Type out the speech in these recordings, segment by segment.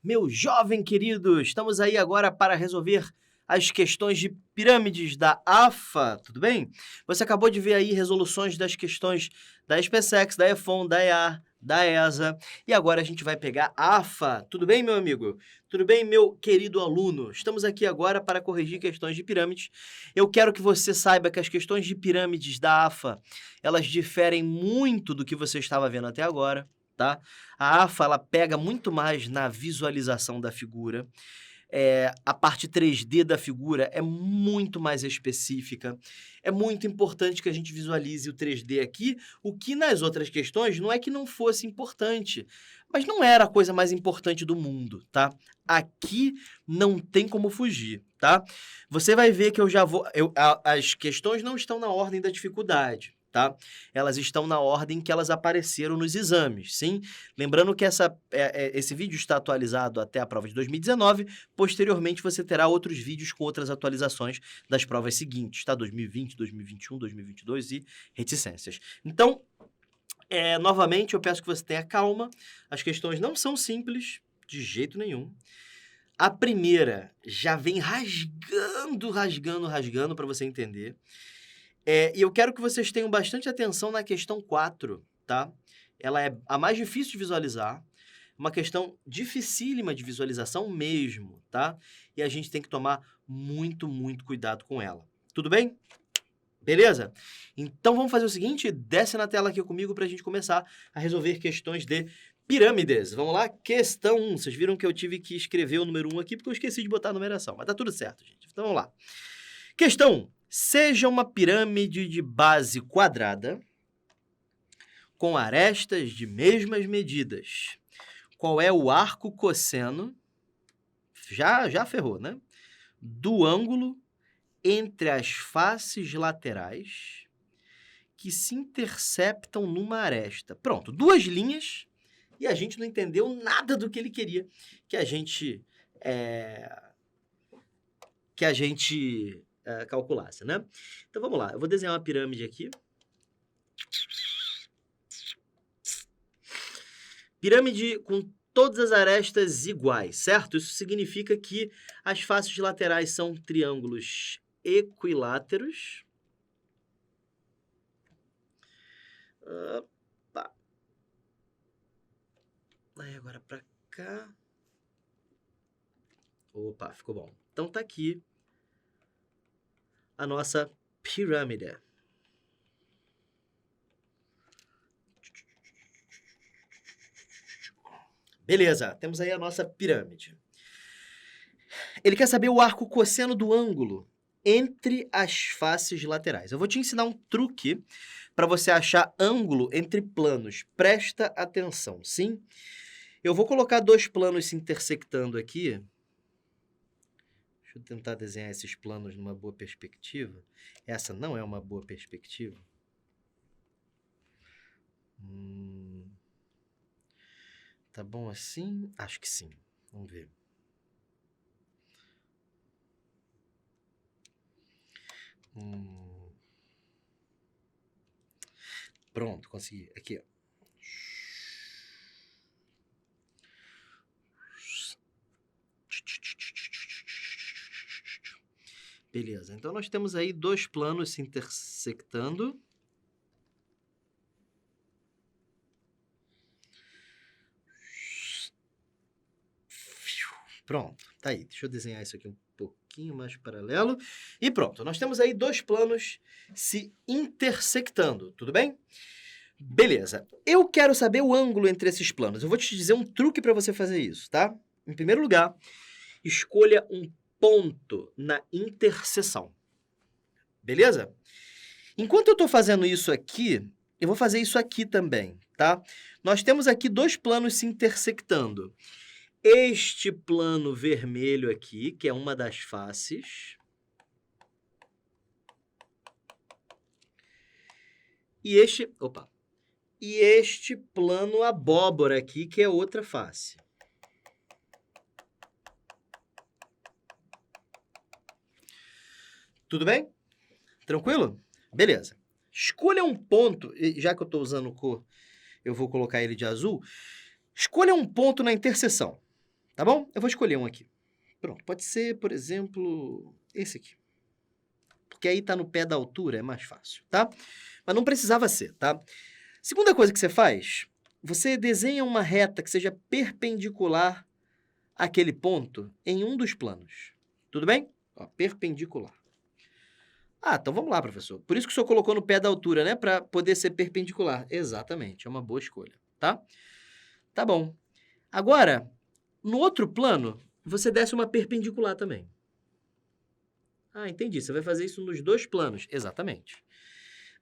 meu jovem querido, estamos aí agora para resolver as questões de pirâmides da AFA, tudo bem? Você acabou de ver aí resoluções das questões da SpaceX, da EFON, da EA, da ESA, e agora a gente vai pegar a AFA, tudo bem, meu amigo? Tudo bem, meu querido aluno? Estamos aqui agora para corrigir questões de pirâmides. Eu quero que você saiba que as questões de pirâmides da AFA, elas diferem muito do que você estava vendo até agora, tá? A AFA, ela pega muito mais na visualização da figura. A parte 3D da figura é muito mais específica. É muito importante que a gente visualize o 3D aqui, o que nas outras questões não é que não fosse importante, mas não era a coisa mais importante do mundo, tá? Aqui não tem como fugir, tá? Você vai ver que eu já vou... as questões não estão na ordem da dificuldade, tá? Elas estão na ordem que elas apareceram nos exames, sim? Lembrando que esse vídeo está atualizado até a prova de 2019, posteriormente você terá outros vídeos com outras atualizações das provas seguintes, tá? 2020, 2021, 2022 e reticências. Então, novamente, eu peço que você tenha calma, as questões não são simples, de jeito nenhum. A primeira já vem rasgando para você entender. E eu quero que vocês tenham bastante atenção na questão 4, tá? Ela é a mais difícil de visualizar, uma questão dificílima de visualização mesmo, tá? E a gente tem que tomar muito, muito cuidado com ela. Tudo bem? Beleza? Então vamos fazer o seguinte, desce na tela aqui comigo para a gente começar a resolver questões de pirâmides. Vamos lá? Questão 1. Vocês viram que eu tive que escrever o número 1 aqui porque eu esqueci de botar a numeração, mas tá tudo certo, gente. Então vamos lá. Questão 1. Seja uma pirâmide de base quadrada com arestas de mesmas medidas. Qual é o arco cosseno, já ferrou, né? Do ângulo entre as faces laterais que se interceptam numa aresta. Pronto, duas linhas e a gente não entendeu nada do que ele queria que a gente calculasse, né? Então vamos lá, eu vou desenhar uma pirâmide aqui. Pirâmide com todas as arestas iguais, certo? Isso significa que as faces laterais são triângulos equiláteros. Opa. Aí agora para cá. Opa, ficou bom. Então tá aqui a nossa pirâmide. Beleza, temos aí a nossa pirâmide. Ele quer saber o arco cosseno do ângulo entre as faces laterais. Eu vou te ensinar um truque para você achar ângulo entre planos. Presta atenção, sim? Eu vou colocar dois planos se intersectando aqui. Deixa eu tentar desenhar esses planos numa boa perspectiva. Essa não é uma boa perspectiva. Tá bom assim? Acho que sim. Vamos ver. Pronto, consegui. Aqui, ó. Beleza, então nós temos aí dois planos se intersectando. Pronto, tá aí. Deixa eu desenhar isso aqui um pouquinho mais paralelo. E pronto, nós temos aí dois planos se intersectando, tudo bem? Beleza. Eu quero saber o ângulo entre esses planos. Eu vou te dizer um truque para você fazer isso, tá? Em primeiro lugar, escolha um ponto na interseção. Beleza? Enquanto eu estou fazendo isso aqui, eu vou fazer isso aqui também, tá? Nós temos aqui dois planos se intersectando. Este plano vermelho aqui, que é uma das faces, e este plano abóbora aqui, que é outra face. Tudo bem? Tranquilo? Beleza. Escolha um ponto, já que eu estou usando cor, eu vou colocar ele de azul. Escolha um ponto na interseção. Tá bom? Eu vou escolher um aqui. Pronto, pode ser, por exemplo, esse aqui. Porque aí tá no pé da altura, é mais fácil, tá? Mas não precisava ser, tá? Segunda coisa que você faz, você desenha uma reta que seja perpendicular àquele ponto em um dos planos. Tudo bem? Ó, perpendicular. Ah, então vamos lá, professor. Por isso que o senhor colocou no pé da altura, né? Para poder ser perpendicular. Exatamente, é uma boa escolha, tá? Tá bom. Agora, no outro plano, você desce uma perpendicular também. Ah, entendi. Você vai fazer isso nos dois planos. Exatamente.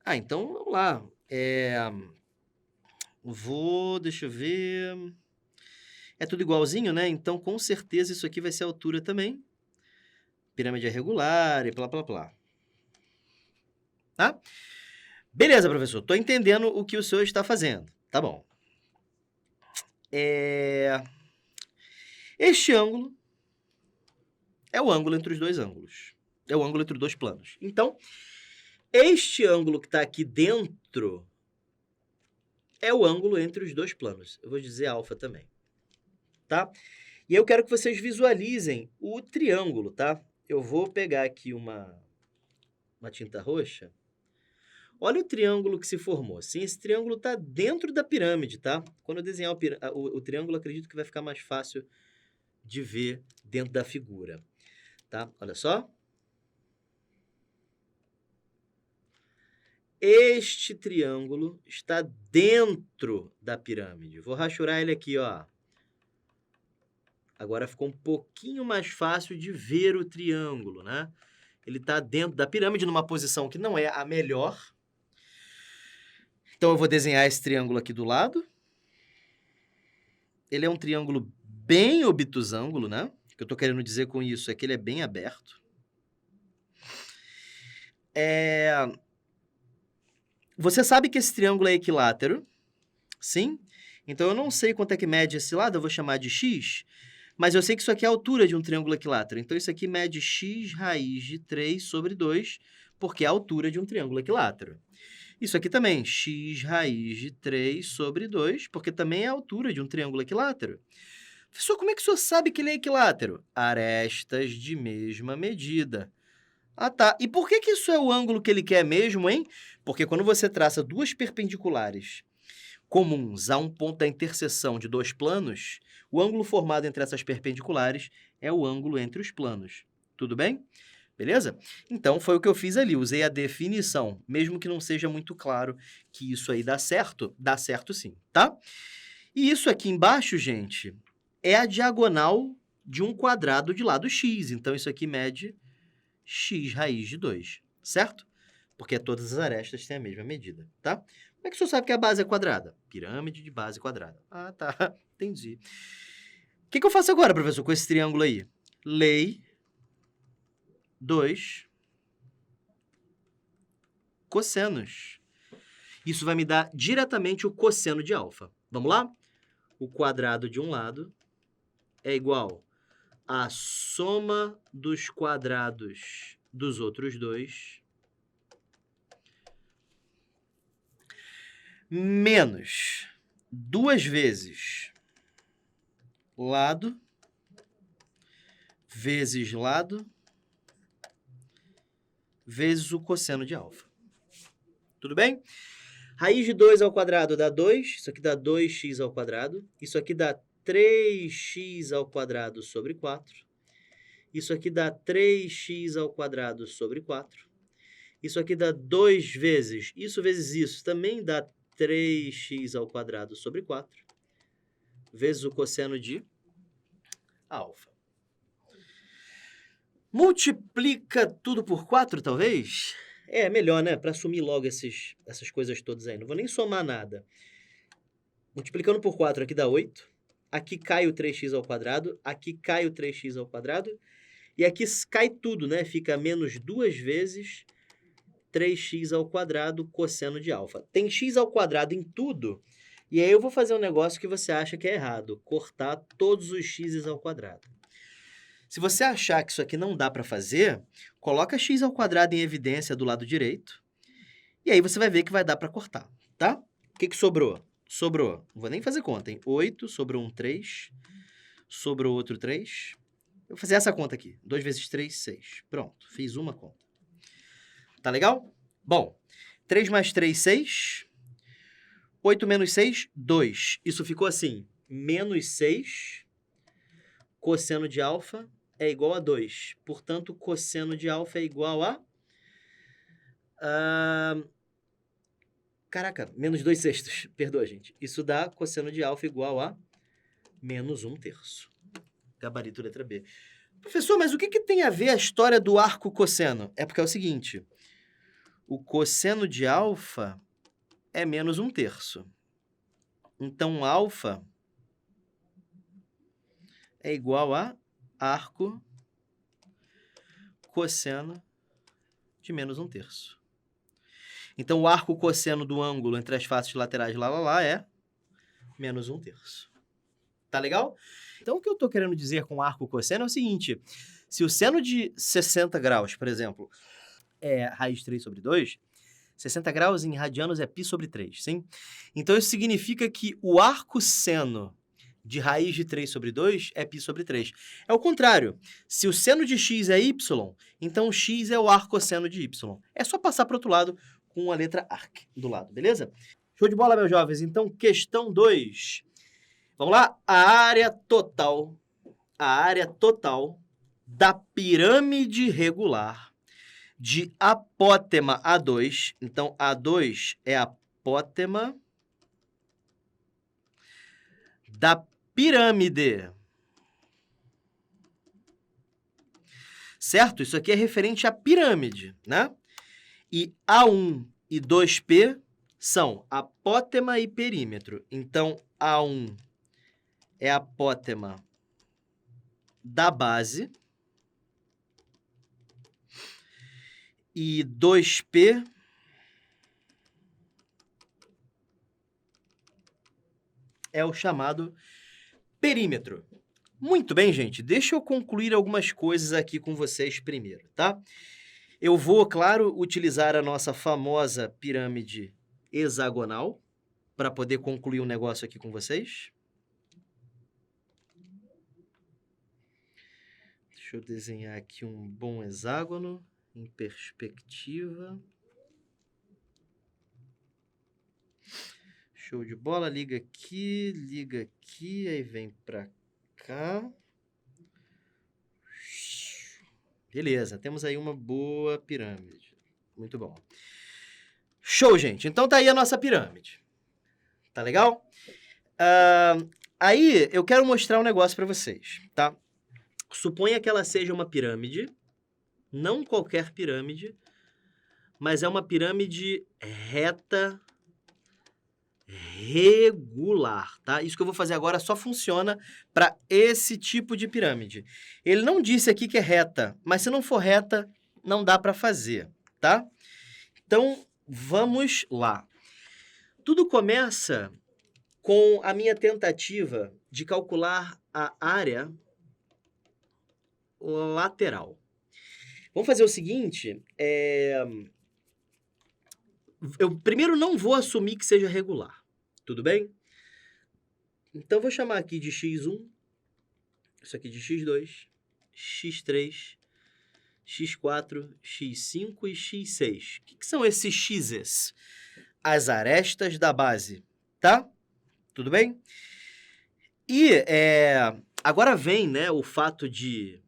Ah, então vamos lá. Deixa eu ver. É tudo igualzinho, né? Então, com certeza, isso aqui vai ser a altura também. Pirâmide regular e blá, blá, blá. Tá? Beleza, professor. Tô entendendo o que o senhor está fazendo. Tá bom. Este ângulo é o ângulo entre os dois ângulos. É o ângulo entre os dois planos. Então, este ângulo que está aqui dentro é o ângulo entre os dois planos. Eu vou dizer alfa também. Tá? E eu quero que vocês visualizem o triângulo, tá? Eu vou pegar aqui uma tinta roxa. Olha o triângulo que se formou. Sim, esse triângulo está dentro da pirâmide, tá? Quando eu desenhar o triângulo, acredito que vai ficar mais fácil de ver dentro da figura, tá? Olha só. Este triângulo está dentro da pirâmide. Vou rachurar ele aqui, ó. Agora ficou um pouquinho mais fácil de ver o triângulo, né? Ele está dentro da pirâmide, numa posição que não é a melhor. Então, eu vou desenhar esse triângulo aqui do lado. Ele é um triângulo bem obtusângulo, né? O que eu estou querendo dizer com isso é que ele é bem aberto. Você sabe que esse triângulo é equilátero, sim? Então, eu não sei quanto é que mede esse lado, eu vou chamar de x, mas eu sei que isso aqui é a altura de um triângulo equilátero. Então, isso aqui mede x raiz de 3 sobre 2, porque é a altura de um triângulo equilátero. Isso aqui também, x raiz de 3 sobre 2, porque também é a altura de um triângulo equilátero. Professor, como é que o senhor sabe que ele é equilátero? Arestas de mesma medida. Ah, tá. E por que isso é o ângulo que ele quer mesmo, hein? Porque quando você traça duas perpendiculares comuns a um ponto da interseção de dois planos, o ângulo formado entre essas perpendiculares é o ângulo entre os planos. Tudo bem? Beleza? Então, foi o que eu fiz ali, usei a definição, mesmo que não seja muito claro que isso aí dá certo sim, tá? E isso aqui embaixo, gente, é a diagonal de um quadrado de lado x, então isso aqui mede x raiz de 2, certo? Porque todas as arestas têm a mesma medida, tá? Como é que o senhor sabe que a base é quadrada? Pirâmide de base quadrada. Ah, tá, entendi. O que eu faço agora, professor, com esse triângulo aí? Lei 2 cossenos. Isso vai me dar diretamente o cosseno de alfa. Vamos lá? O quadrado de um lado é igual à soma dos quadrados dos outros dois menos 2 vezes lado vezes lado vezes o cosseno de alfa. Tudo bem? Raiz de 2 ao quadrado dá 2, isso aqui dá 2x ao quadrado, isso aqui dá 3x ao quadrado sobre 4, isso aqui dá 3x ao quadrado sobre 4, isso aqui dá 2 vezes, isso vezes isso, também dá 3x ao quadrado sobre 4, vezes o cosseno de alfa. Multiplica tudo por 4, talvez? É melhor, né? Para assumir logo essas coisas todas aí. Não vou nem somar nada. Multiplicando por 4 aqui dá 8. Aqui cai o 3x ao quadrado. Aqui cai o 3x ao quadrado. E aqui cai tudo, né? Fica menos 2 vezes 3x ao quadrado cosseno de alfa. Tem x ao quadrado em tudo. E aí eu vou fazer um negócio que você acha que é errado. Cortar todos os x's ao quadrado. Se você achar que isso aqui não dá para fazer, coloca x ao quadrado em evidência do lado direito. E aí você vai ver que vai dar para cortar, tá? O que sobrou? Sobrou, não vou nem fazer conta, hein? 8, sobrou um 3, sobrou outro 3. Eu vou fazer essa conta aqui. 2 vezes 3, 6. Pronto, fiz uma conta. Tá legal? Bom, 3 mais 3, 6. 8 menos 6, 2. Isso ficou assim, menos 6, cosseno de alfa é igual a 2. Portanto, cosseno de alfa é igual a... Caraca, menos 2 sextos. Perdoa, gente. Isso dá cosseno de alfa igual a menos 1 terço. Gabarito letra B. Professor, mas o que tem a ver a história do arco cosseno? É porque é o seguinte, o cosseno de alfa é menos 1 terço. Então, alfa é igual a arco cosseno de menos 1 terço. Então, o arco cosseno do ângulo entre as faces laterais é menos 1 terço. Tá legal? Então, o que eu estou querendo dizer com arco cosseno é o seguinte, se o seno de 60 graus, por exemplo, é raiz de 3 sobre 2, 60 graus em radianos é π sobre 3, sim? Então, isso significa que o arco seno de raiz de 3 sobre 2 é π sobre 3. É o contrário. Se o seno de x é y, então x é o arco seno de y. É só passar para o outro lado com a letra arc do lado, beleza? Show de bola, meus jovens. Então, questão 2. Vamos lá? A área total da pirâmide regular de apótema A2, então A2 é a apótema da pirâmide. Certo? Isso aqui é referente à pirâmide, né? E A1 e 2P são apótema e perímetro. Então, A1 é a apótema da base. E 2P é o chamado perímetro. Muito bem, gente. Deixa eu concluir algumas coisas aqui com vocês primeiro, tá? Eu vou, claro, utilizar a nossa famosa pirâmide hexagonal para poder concluir um negócio aqui com vocês. Deixa eu desenhar aqui um bom hexágono em perspectiva. Show de bola. Liga aqui, aí vem para cá. Beleza, temos aí uma boa pirâmide. Muito bom. Show, gente. Então tá aí a nossa pirâmide. Tá legal? Aí eu quero mostrar um negócio para vocês, tá? Suponha que ela seja uma pirâmide, não qualquer pirâmide, mas é uma pirâmide reta regular, tá? Isso que eu vou fazer agora só funciona para esse tipo de pirâmide. Ele não disse aqui que é reta, mas se não for reta, não dá para fazer, tá? Então, vamos lá. Tudo começa com a minha tentativa de calcular a área lateral. Vamos fazer o seguinte, eu primeiro não vou assumir que seja regular, tudo bem? Então, vou chamar aqui de x1, isso aqui de x2, x3, x4, x5 e x6. O que são esses x's? As arestas da base, tá? Tudo bem? E agora vem, né, o fato de...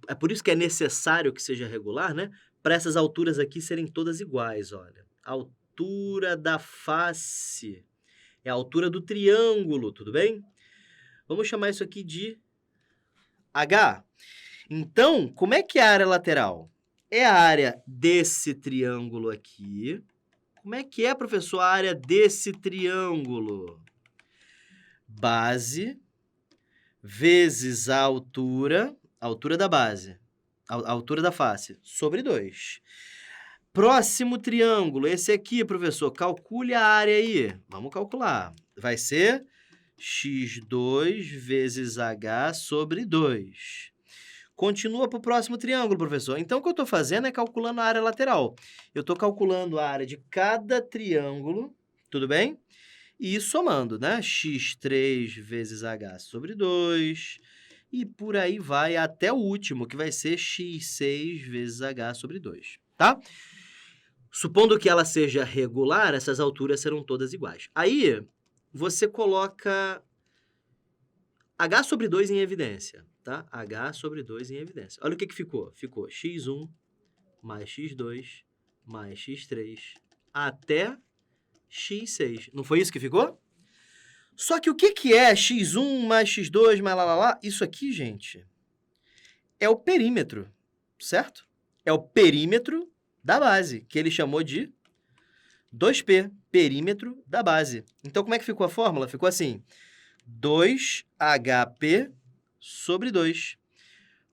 É por isso que é necessário que seja regular, né? Para essas alturas aqui serem todas iguais, olha. A altura da face é a altura do triângulo, tudo bem? Vamos chamar isso aqui de H. Então, como é que é a área lateral? É a área desse triângulo aqui. Como é que é, professor, a área desse triângulo? Base vezes a altura da base, a altura da face, sobre 2. Próximo triângulo, esse aqui, professor, calcule a área aí. Vamos calcular. Vai ser x2 vezes h sobre 2. Continua para o próximo triângulo, professor. Então, o que eu estou fazendo é calculando a área lateral. Eu estou calculando a área de cada triângulo, tudo bem? e somando, né? x3 vezes h sobre 2, e por aí vai até o último, que vai ser x6 vezes h sobre 2, tá? Supondo que ela seja regular, essas alturas serão todas iguais. Aí, você coloca h sobre 2 em evidência, tá? h sobre 2 em evidência. Olha o que ficou. Ficou x1 mais x2 mais x3 até x6. Não foi isso que ficou? Só que o que é x1 mais x2 mais lá? Isso aqui, gente, é o perímetro, certo? É o perímetro da base, que ele chamou de 2P, perímetro da base. Então, como é que ficou a fórmula? Ficou assim, 2HP sobre 2.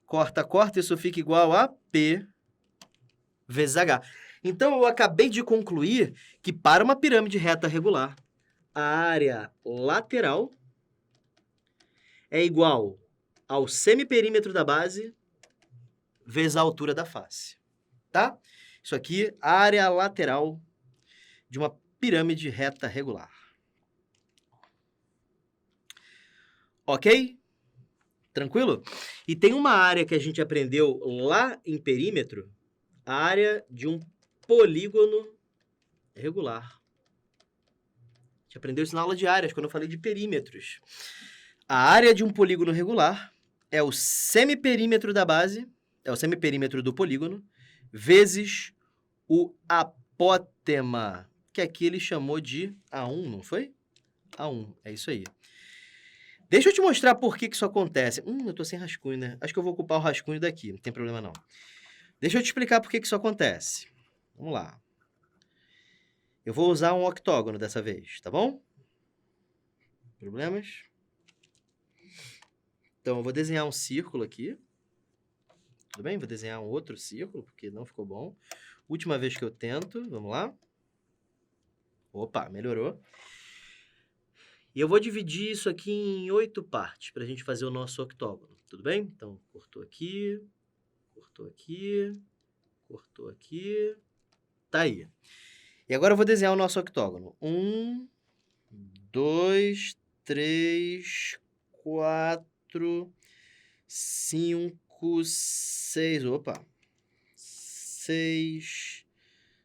Corta, corta, isso fica igual a P vezes H. Então, eu acabei de concluir que para uma pirâmide reta regular, a área lateral é igual ao semiperímetro da base vezes a altura da face, tá? Isso aqui, área lateral de uma pirâmide reta regular. Ok? Tranquilo? E tem uma área que a gente aprendeu lá em perímetro, a área de um polígono regular. A gente aprendeu isso na aula de áreas, quando eu falei de perímetros. A área de um polígono regular é o semiperímetro da base, é o semiperímetro do polígono, vezes o apótema, que aqui ele chamou de A1, não foi? A1, é isso aí. Deixa eu te mostrar por que isso acontece. Eu tô sem rascunho, né? Acho que eu vou ocupar o rascunho daqui, não tem problema não. Deixa eu te explicar por que isso acontece. Vamos lá. Eu vou usar um octógono dessa vez, tá bom? Problemas? Então, eu vou desenhar um círculo aqui. Tudo bem? Vou desenhar um outro círculo, porque não ficou bom. Última vez que eu tento, vamos lá. Opa, melhorou. E eu vou dividir isso aqui em 8 partes, para a gente fazer o nosso octógono, tudo bem? Então, cortou aqui, cortou aqui, cortou aqui, tá aí. E agora eu vou desenhar o nosso octógono. 1, 2, 3, 4, 5, 6, opa, 6,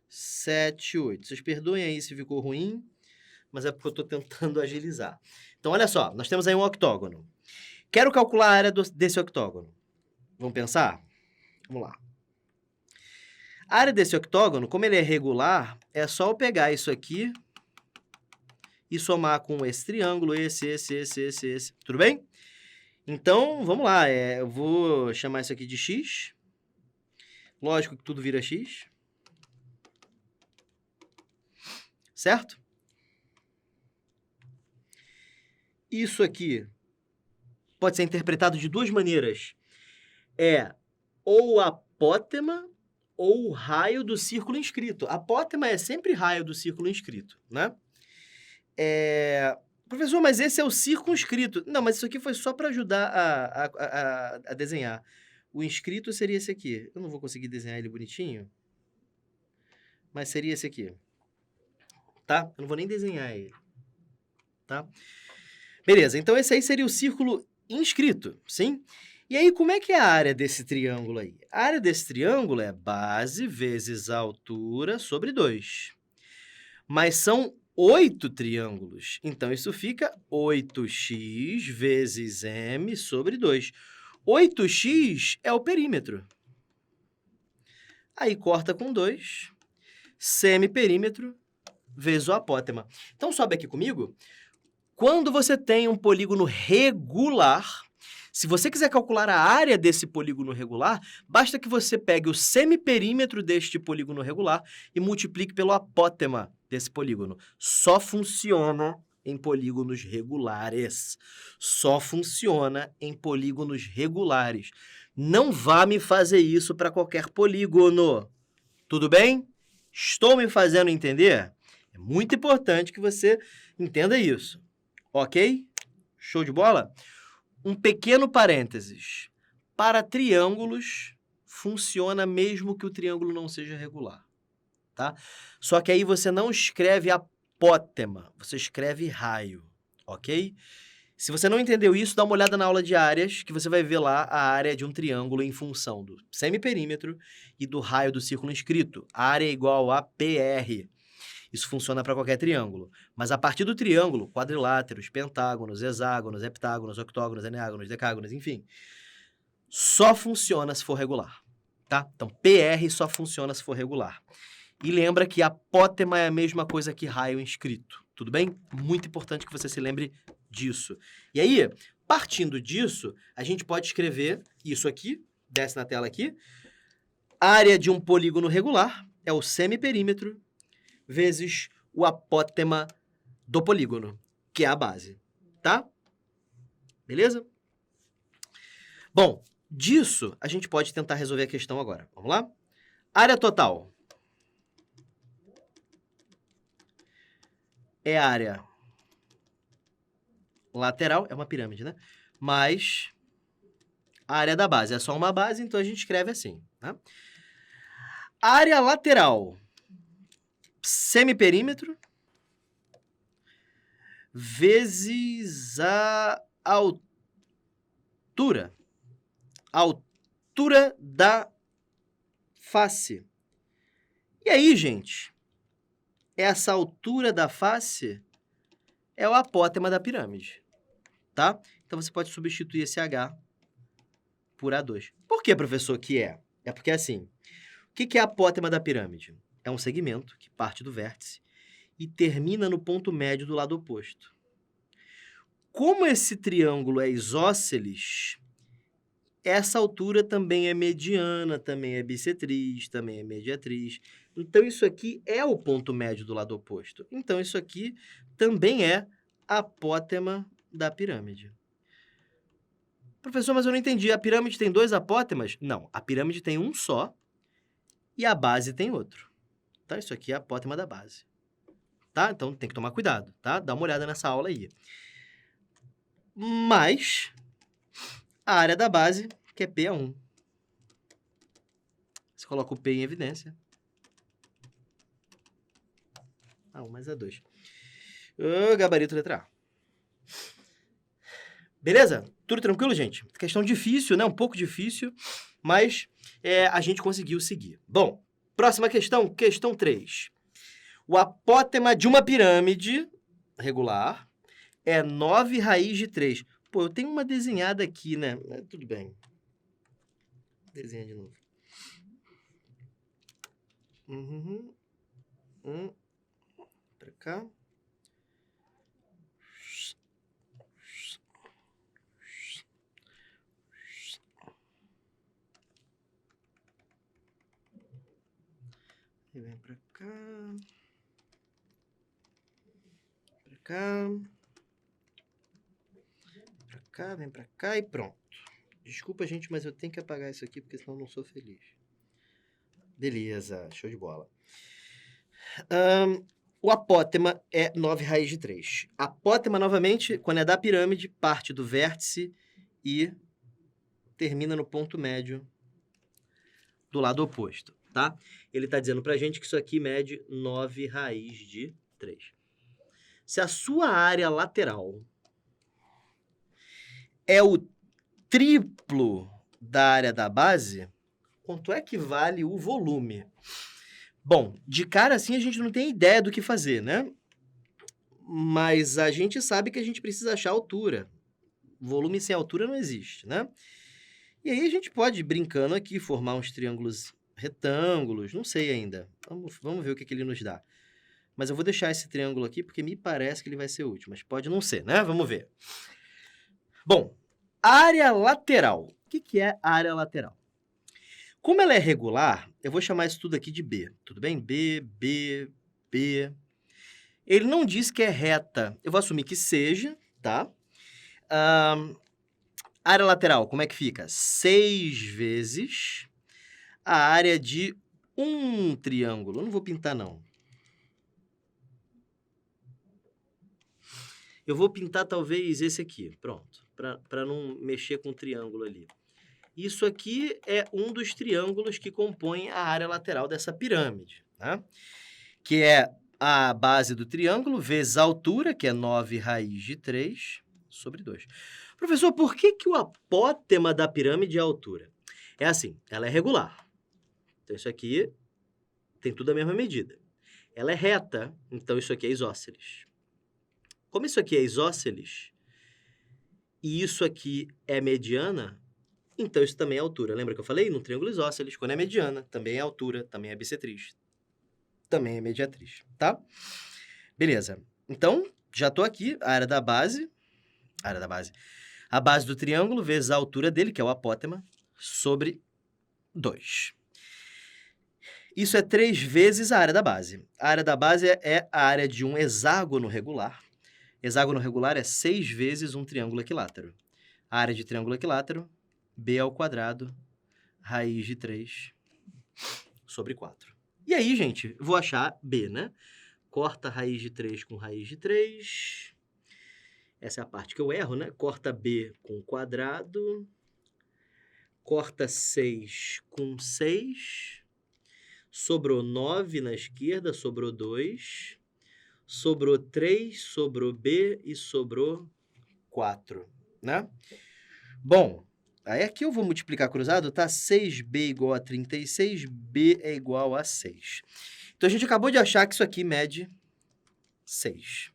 7, 8. Vocês perdoem aí se ficou ruim, mas é porque eu estou tentando agilizar. Então, olha só, nós temos aí um octógono. Quero calcular a área desse octógono. Vamos pensar? Vamos lá. A área desse octógono, como ele é regular, é só eu pegar isso aqui e somar com esse triângulo, esse. Tudo bem? Então, vamos lá. Eu vou chamar isso aqui de x. Lógico que tudo vira x. Certo? Isso aqui pode ser interpretado de duas maneiras. É ou apótema ou raio do círculo inscrito. Apótema é sempre raio do círculo inscrito, né? Professor, mas esse é o círculo inscrito. Não, mas isso aqui foi só para ajudar a desenhar. O inscrito seria esse aqui. Eu não vou conseguir desenhar ele bonitinho, mas seria esse aqui. Tá? Eu não vou nem desenhar ele. Tá? Beleza, então esse aí seria o círculo inscrito, sim? E aí, como é que é a área desse triângulo aí? A área desse triângulo é base vezes a altura sobre 2. Mas são 8 triângulos. Então, isso fica 8x vezes m sobre 2. 8x é o perímetro. Aí, corta com 2. Semiperímetro vezes o apótema. Então, sobe aqui comigo. Quando você tem um polígono regular, se você quiser calcular a área desse polígono regular, basta que você pegue o semiperímetro deste polígono regular e multiplique pelo apótema desse polígono. Só funciona em polígonos regulares. Só funciona em polígonos regulares. Não vá me fazer isso para qualquer polígono. Tudo bem? Estou me fazendo entender? É muito importante que você entenda isso. Ok? Show de bola? Um pequeno parênteses. Para triângulos, funciona mesmo que o triângulo não seja regular. Tá? Só que aí você não escreve apótema. Você escreve raio, ok? Se você não entendeu isso, dá uma olhada na aula de áreas, que você vai ver lá a área de um triângulo em função do semiperímetro e do raio do círculo inscrito. A área é igual a PR. Isso funciona para qualquer triângulo. Mas a partir do triângulo, quadriláteros, pentágonos, hexágonos, heptágonos, octógonos, eneágonos, decágonos, enfim, só funciona se for regular, tá? Então, PR só funciona se for regular. E lembra que apótema é a mesma coisa que raio inscrito, tudo bem? Muito importante que você se lembre disso. E aí, partindo disso, a gente pode escrever isso aqui, desce na tela aqui, área de um polígono regular é o semiperímetro vezes o apótema do polígono, que é a base, tá? Beleza? Bom, disso a gente pode tentar resolver a questão agora. Vamos lá? Área total é a área lateral, é uma pirâmide, né? Mais a área da base. É só uma base, então a gente escreve assim, tá? Área lateral, semiperímetro, vezes a altura. Altura da face. E aí, gente, essa altura da face é o apótema da pirâmide, tá? Então, você pode substituir esse H por A2. Por que, professor, que é? É porque, assim, o que é a apótema da pirâmide? É um segmento que parte do vértice e termina no ponto médio do lado oposto. Como esse triângulo é isósceles, essa altura também é mediana, também é bissetriz, também é mediatriz. Então, isso aqui é o ponto médio do lado oposto. Então, isso aqui também é a apótema da pirâmide. Professor, mas eu não entendi. A pirâmide tem dois apótemas? Não, a pirâmide tem um só e a base tem outro. Tá? Isso aqui é a apótema da base. Tá? Então, tem que tomar cuidado, tá? Dá uma olhada nessa aula aí. Mas a área da base, que é P a 1. Você coloca o P em evidência. A1 mais A2. Gabarito letra A. Beleza? Tudo tranquilo, gente? Questão difícil, né? Um pouco difícil, mas a gente conseguiu seguir. Bom, próxima questão, questão 3. O apótema de uma pirâmide regular é 9 raiz de 3. Pô, eu tenho uma desenhada aqui, né? Tudo bem. Desenha de novo. Pra cá. E vem pra cá. Pra cá. Pra cá, vem pra cá e pronto. Desculpa, gente, mas eu tenho que apagar isso aqui, porque senão eu não sou feliz. Beleza, show de bola. O apótema é 9 raiz de 3. Apótema, novamente, quando é da pirâmide, parte do vértice e termina no ponto médio do lado oposto, tá? Ele está dizendo pra gente que isso aqui mede 9 raiz de 3. Se a sua área lateral é o triplo da área da base, quanto é que vale o volume? Bom, de cara assim a gente não tem ideia do que fazer, né? Mas a gente sabe que a gente precisa achar a altura. Volume sem altura não existe, né? E aí a gente pode, brincando aqui, formar uns triângulos retângulos, não sei ainda. Vamos ver o que ele nos dá. Mas eu vou deixar esse triângulo aqui porque me parece que ele vai ser útil, mas pode não ser, né? Vamos ver. Bom, área lateral. O que é área lateral? Como ela é regular, eu vou chamar isso tudo aqui de B, tudo bem? B, B, B. Ele não diz que é reta, eu vou assumir que seja, tá? Área lateral, como é que fica? 6 vezes a área de um triângulo. Eu não vou pintar, não. Eu vou pintar talvez esse aqui, pronto, para não mexer com o triângulo ali. Isso aqui é um dos triângulos que compõem a área lateral dessa pirâmide, né? Que é a base do triângulo vezes a altura, que é 9 raiz de 3 sobre 2. Professor, por que o apótema da pirâmide é a altura? É assim, ela é regular. Então, isso aqui tem tudo a mesma medida. Ela é reta, então isso aqui é isósceles. Como isso aqui é isósceles e isso aqui é mediana, então isso também é altura. Lembra que eu falei? Num triângulo isósceles, quando é mediana, também é altura, também é bissetriz, também é mediatriz, tá? Beleza. Então, já estou aqui, a base do triângulo vezes a altura dele, que é o apótema, sobre 2. Isso é 3 vezes a área da base. A área da base é a área de um hexágono regular. Hexágono regular é 6 vezes um triângulo equilátero. A área de triângulo equilátero, b ao quadrado, raiz de 3 sobre 4. E aí, gente, vou achar b, né? Corta raiz de 3 com raiz de 3. Essa é a parte que eu erro, né? Corta b com quadrado. Corta 6 com 6. Sobrou 9 na esquerda, sobrou 2. Sobrou 3, sobrou b e sobrou 4, né? Bom, aí aqui eu vou multiplicar cruzado, tá? 6b igual a 36, b é igual a 6. Então, a gente acabou de achar que isso aqui mede 6.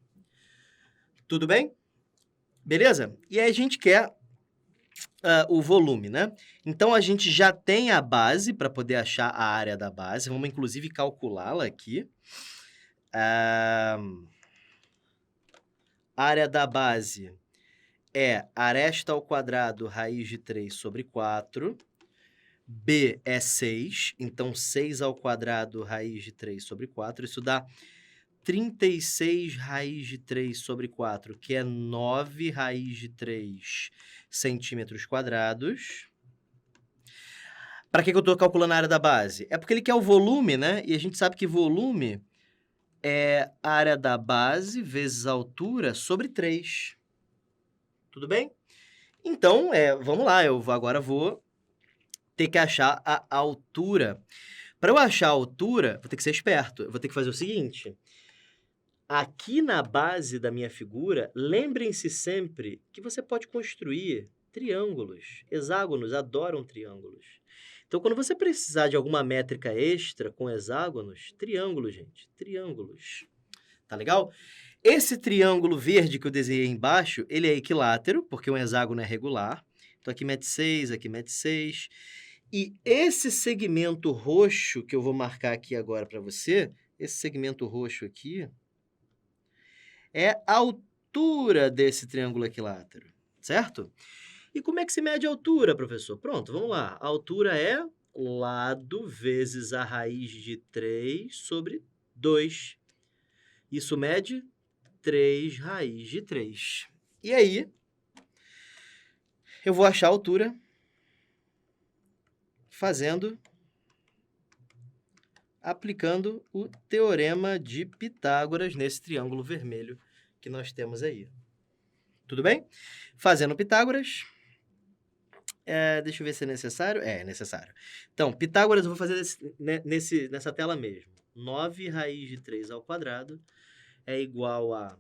Tudo bem? Beleza? E aí a gente quer o volume, né? Então, a gente já tem a base para poder achar a área da base. Vamos, inclusive, calculá-la aqui. A área da base é aresta ao quadrado raiz de 3 sobre 4. B é 6, então 6 ao quadrado raiz de 3 sobre 4. Isso dá 36 raiz de 3 sobre 4, que é 9 raiz de 3 centímetros quadrados. Para que eu estou calculando a área da base? É porque ele quer o volume, né? E a gente sabe que volume é a área da base vezes a altura sobre 3. Tudo bem? Então, vamos lá, eu agora vou ter que achar a altura. Para eu achar a altura, vou ter que ser esperto. Eu vou ter que fazer o seguinte. Aqui na base da minha figura, lembrem-se sempre que você pode construir triângulos. Hexágonos adoram triângulos. Então, quando você precisar de alguma métrica extra com hexágonos, triângulos, gente, triângulos. Tá legal? Esse triângulo verde que eu desenhei embaixo, ele é equilátero, porque um hexágono é regular. Então, aqui mede 6, aqui mede 6. E esse segmento roxo que eu vou marcar aqui agora para você, esse segmento roxo aqui, é a altura desse triângulo equilátero, certo? E como é que se mede a altura, professor? Pronto, vamos lá. A altura é lado vezes a raiz de 3 sobre 2. Isso mede 3 raiz de 3. E aí, eu vou achar a altura aplicando o teorema de Pitágoras nesse triângulo vermelho que nós temos aí. Tudo bem? Fazendo Pitágoras, deixa eu ver se é necessário. É necessário. Então, Pitágoras eu vou fazer nessa tela mesmo. 9 raiz de 3 ao quadrado é igual a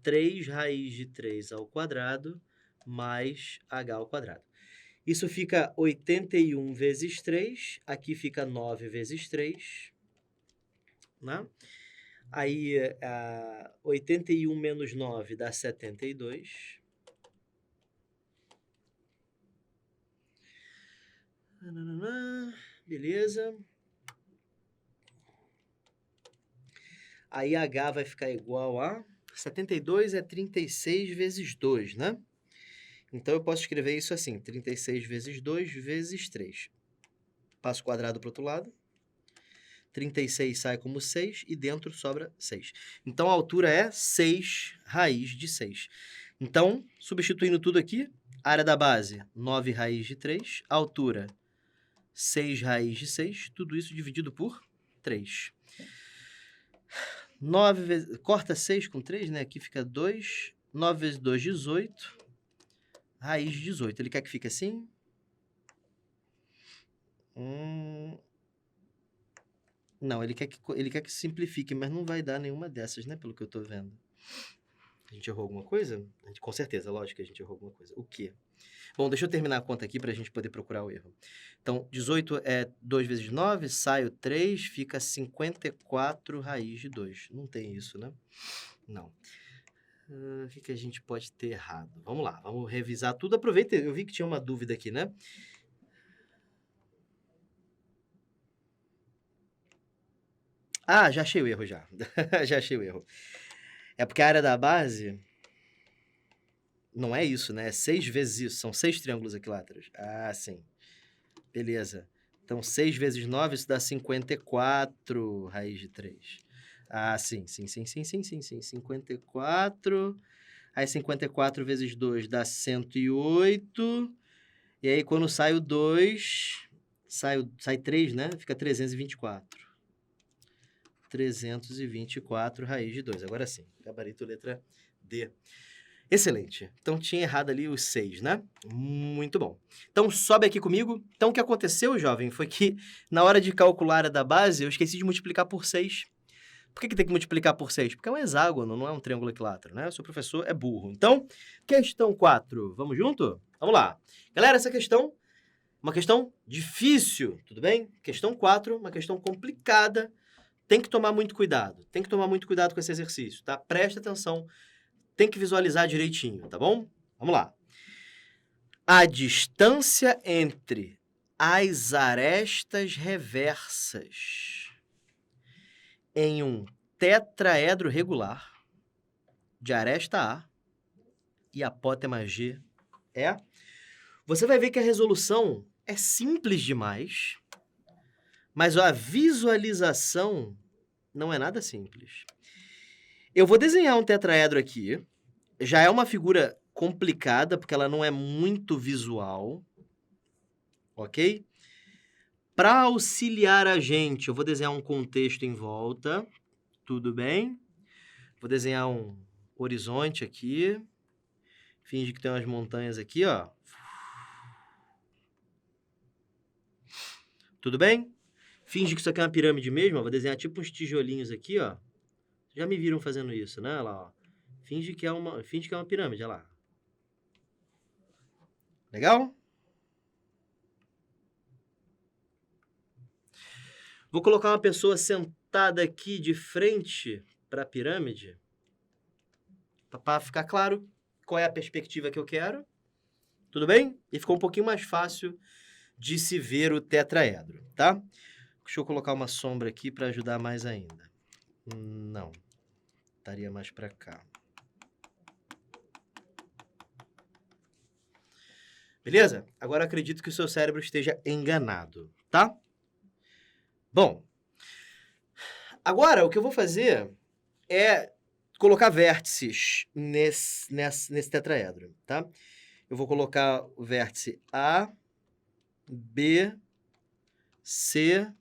3 raiz de 3 ao quadrado mais h ao quadrado. Isso fica 81 vezes 3, aqui fica 9 vezes 3, né? Aí, 81 menos 9 dá 72. Beleza. Aí, h vai ficar igual a 72 é 36 vezes 2, né? Então, eu posso escrever isso assim, 36 vezes 2 vezes 3. Passo o quadrado para o outro lado. 36 sai como 6 e dentro sobra 6. Então, a altura é 6 raiz de 6. Então, substituindo tudo aqui, área da base, 9 raiz de 3. Altura, 6 raiz de 6. Tudo isso dividido por 3. 9 vezes... Corta 6 com 3, né? Aqui fica 2. 9 vezes 2, 18. Raiz de 18. Ele quer que fique assim? Não, ele quer que simplifique, mas não vai dar nenhuma dessas, né? Pelo que eu tô vendo. A gente errou alguma coisa? Com certeza, lógico que a gente errou alguma coisa. O quê? Bom, deixa eu terminar a conta aqui para a gente poder procurar o erro. Então, 18 é 2 vezes 9, sai o 3, fica 54 raiz de 2. Não tem isso, né? Não. O que a gente pode ter errado? Vamos lá, vamos revisar tudo. Aproveita, eu vi que tinha uma dúvida aqui, né? Ah, já achei o erro já. Já achei o erro. É porque a área da base... Não é isso, né? É 6 vezes isso. São 6 triângulos equiláteros. Ah, sim. Beleza. Então, 6 vezes 9, isso dá 54 raiz de 3. Ah, sim. 54. Aí, 54 vezes 2 dá 108. E aí, quando sai o 2, sai 3, né? Fica 324. 324 raiz de 2. Agora sim. Gabarito letra D. Excelente. Então, tinha errado ali os 6, né? Muito bom. Então, sobe aqui comigo. Então, o que aconteceu, jovem, foi que na hora de calcular a área da base, eu esqueci de multiplicar por 6. Por que tem que multiplicar por 6? Porque é um hexágono, não é um triângulo equilátero, né? O seu professor é burro. Então, questão 4. Vamos junto? Vamos lá. Galera, essa questão, uma questão difícil, tudo bem? Questão 4, uma questão complicada. Tem que tomar muito cuidado. Tem que tomar muito cuidado com esse exercício, tá? Presta atenção. Tem que visualizar direitinho, tá bom? Vamos lá. A distância entre as arestas reversas em um tetraedro regular de aresta A e apótema G é... Você vai ver que a resolução é simples demais, mas a visualização não é nada simples. Eu vou desenhar um tetraedro aqui. Já é uma figura complicada, porque ela não é muito visual, ok? Para auxiliar a gente, eu vou desenhar um contexto em volta, tudo bem? Vou desenhar um horizonte aqui, finge que tem umas montanhas aqui, ó. Tudo bem? Finge que isso aqui é uma pirâmide mesmo, ó. Vou desenhar tipo uns tijolinhos aqui, ó. Já me viram fazendo isso, né? Olha lá, ó. Finge que é uma pirâmide, olha lá. Legal? Vou colocar uma pessoa sentada aqui de frente para a pirâmide, para ficar claro qual é a perspectiva que eu quero. Tudo bem? E ficou um pouquinho mais fácil de se ver o tetraedro, tá? Deixa eu colocar uma sombra aqui para ajudar mais ainda. Não. Estaria mais para cá. Beleza? Agora acredito que o seu cérebro esteja enganado, tá? Bom, agora o que eu vou fazer é colocar vértices nesse tetraedro, tá? Eu vou colocar o vértice A, B, C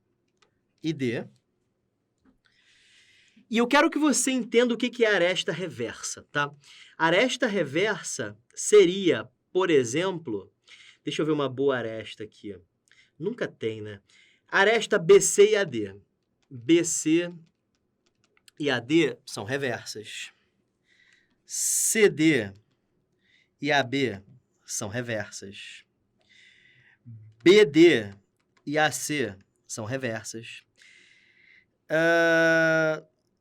e D. E eu quero que você entenda o que é aresta reversa, tá? Aresta reversa seria, por exemplo... Deixa eu ver uma boa aresta aqui. Nunca tem, né? Aresta BC e AD. BC e AD são reversas. CD e AB são reversas. BD e AC são reversas.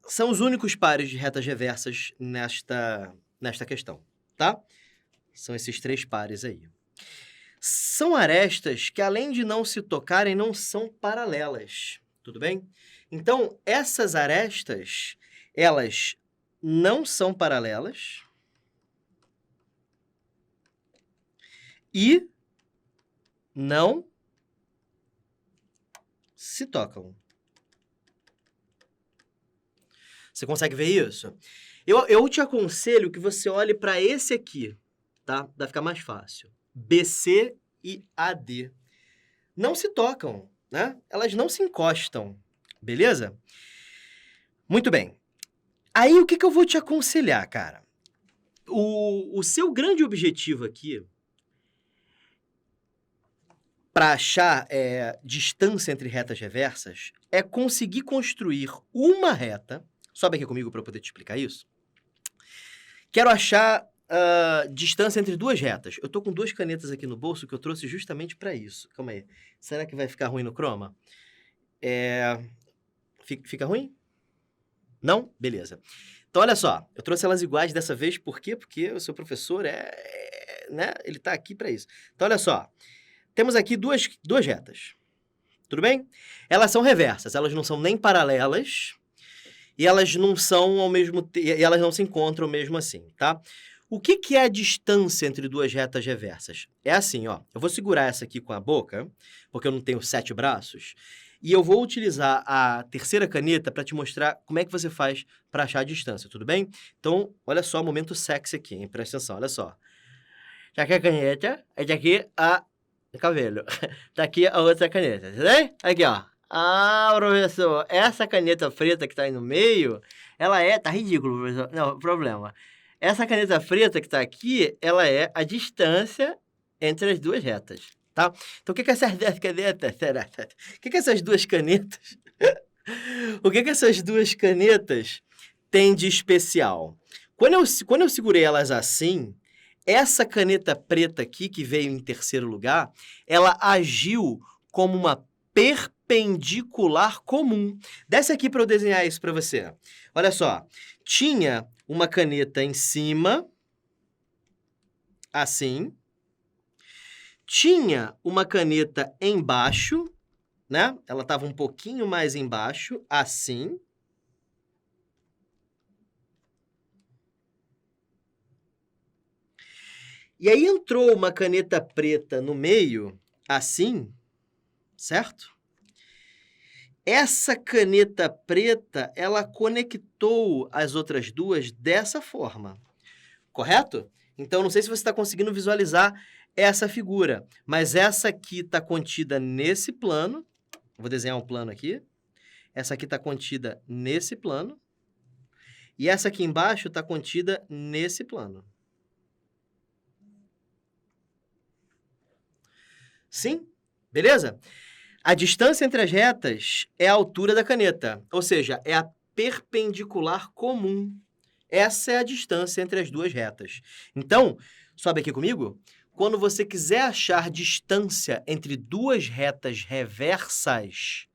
São os únicos pares de retas reversas nesta questão, tá? São esses 3 pares aí. São arestas que, além de não se tocarem, não são paralelas, tudo bem? Então, essas arestas, elas não são paralelas e não se tocam. Você consegue ver isso? Eu te aconselho que você olhe para esse aqui, tá? Vai ficar mais fácil. BC e AD. Não se tocam, né? Elas não se encostam, beleza? Muito bem. Aí, o que eu vou te aconselhar, cara? O seu grande objetivo aqui, para achar distância entre retas reversas, é conseguir construir uma reta. Sobe aqui comigo para eu poder te explicar isso. Quero achar distância entre duas retas. Eu tô com duas canetas aqui no bolso que eu trouxe justamente para isso. Calma aí. Será que vai ficar ruim no chroma? Fica ruim? Não? Beleza. Então, olha só. Eu trouxe elas iguais dessa vez. Por quê? Porque o seu professor né? Ele tá aqui para isso. Então, olha só. Temos aqui duas retas. Tudo bem? Elas são reversas. Elas não são nem paralelas. E elas não são ao mesmo tempo. E elas não se encontram mesmo assim, tá? O que é a distância entre duas retas reversas? É assim, ó. Eu vou segurar essa aqui com a boca, porque eu não tenho 7 braços. E eu vou utilizar a terceira caneta para te mostrar como é que você faz para achar a distância, tudo bem? Então, olha só o momento sexy aqui, hein? Presta atenção, olha só. Já aqui a caneta, essa aqui a cabelo. Tá aqui a outra caneta, tá bem? Aqui, ó. Ah, professor, essa caneta preta que tá aí no meio, tá ridículo, professor. Não, problema. Essa caneta preta que está aqui, ela é a distância entre as duas retas, tá? Então, o que essas duas canetas... O que essas duas canetas... O que essas duas canetas têm de especial? Quando eu segurei elas assim, essa caneta preta aqui, que veio em terceiro lugar, ela agiu como uma perpendicular comum. Desce aqui para eu desenhar isso para você. Olha só, tinha uma caneta em cima, assim. Tinha uma caneta embaixo, né? Ela estava um pouquinho mais embaixo, assim. E aí entrou uma caneta preta no meio, assim, certo? Essa caneta preta, ela conectou as outras duas dessa forma, correto? Então, não sei se você está conseguindo visualizar essa figura, mas essa aqui está contida nesse plano. Vou desenhar um plano aqui. Essa aqui está contida nesse plano. E essa aqui embaixo está contida nesse plano. Sim? Beleza? A distância entre as retas é a altura da caneta, ou seja, é a perpendicular comum. Essa é a distância entre as duas retas. Então, sobe aqui comigo. Quando você quiser achar distância entre duas retas reversas,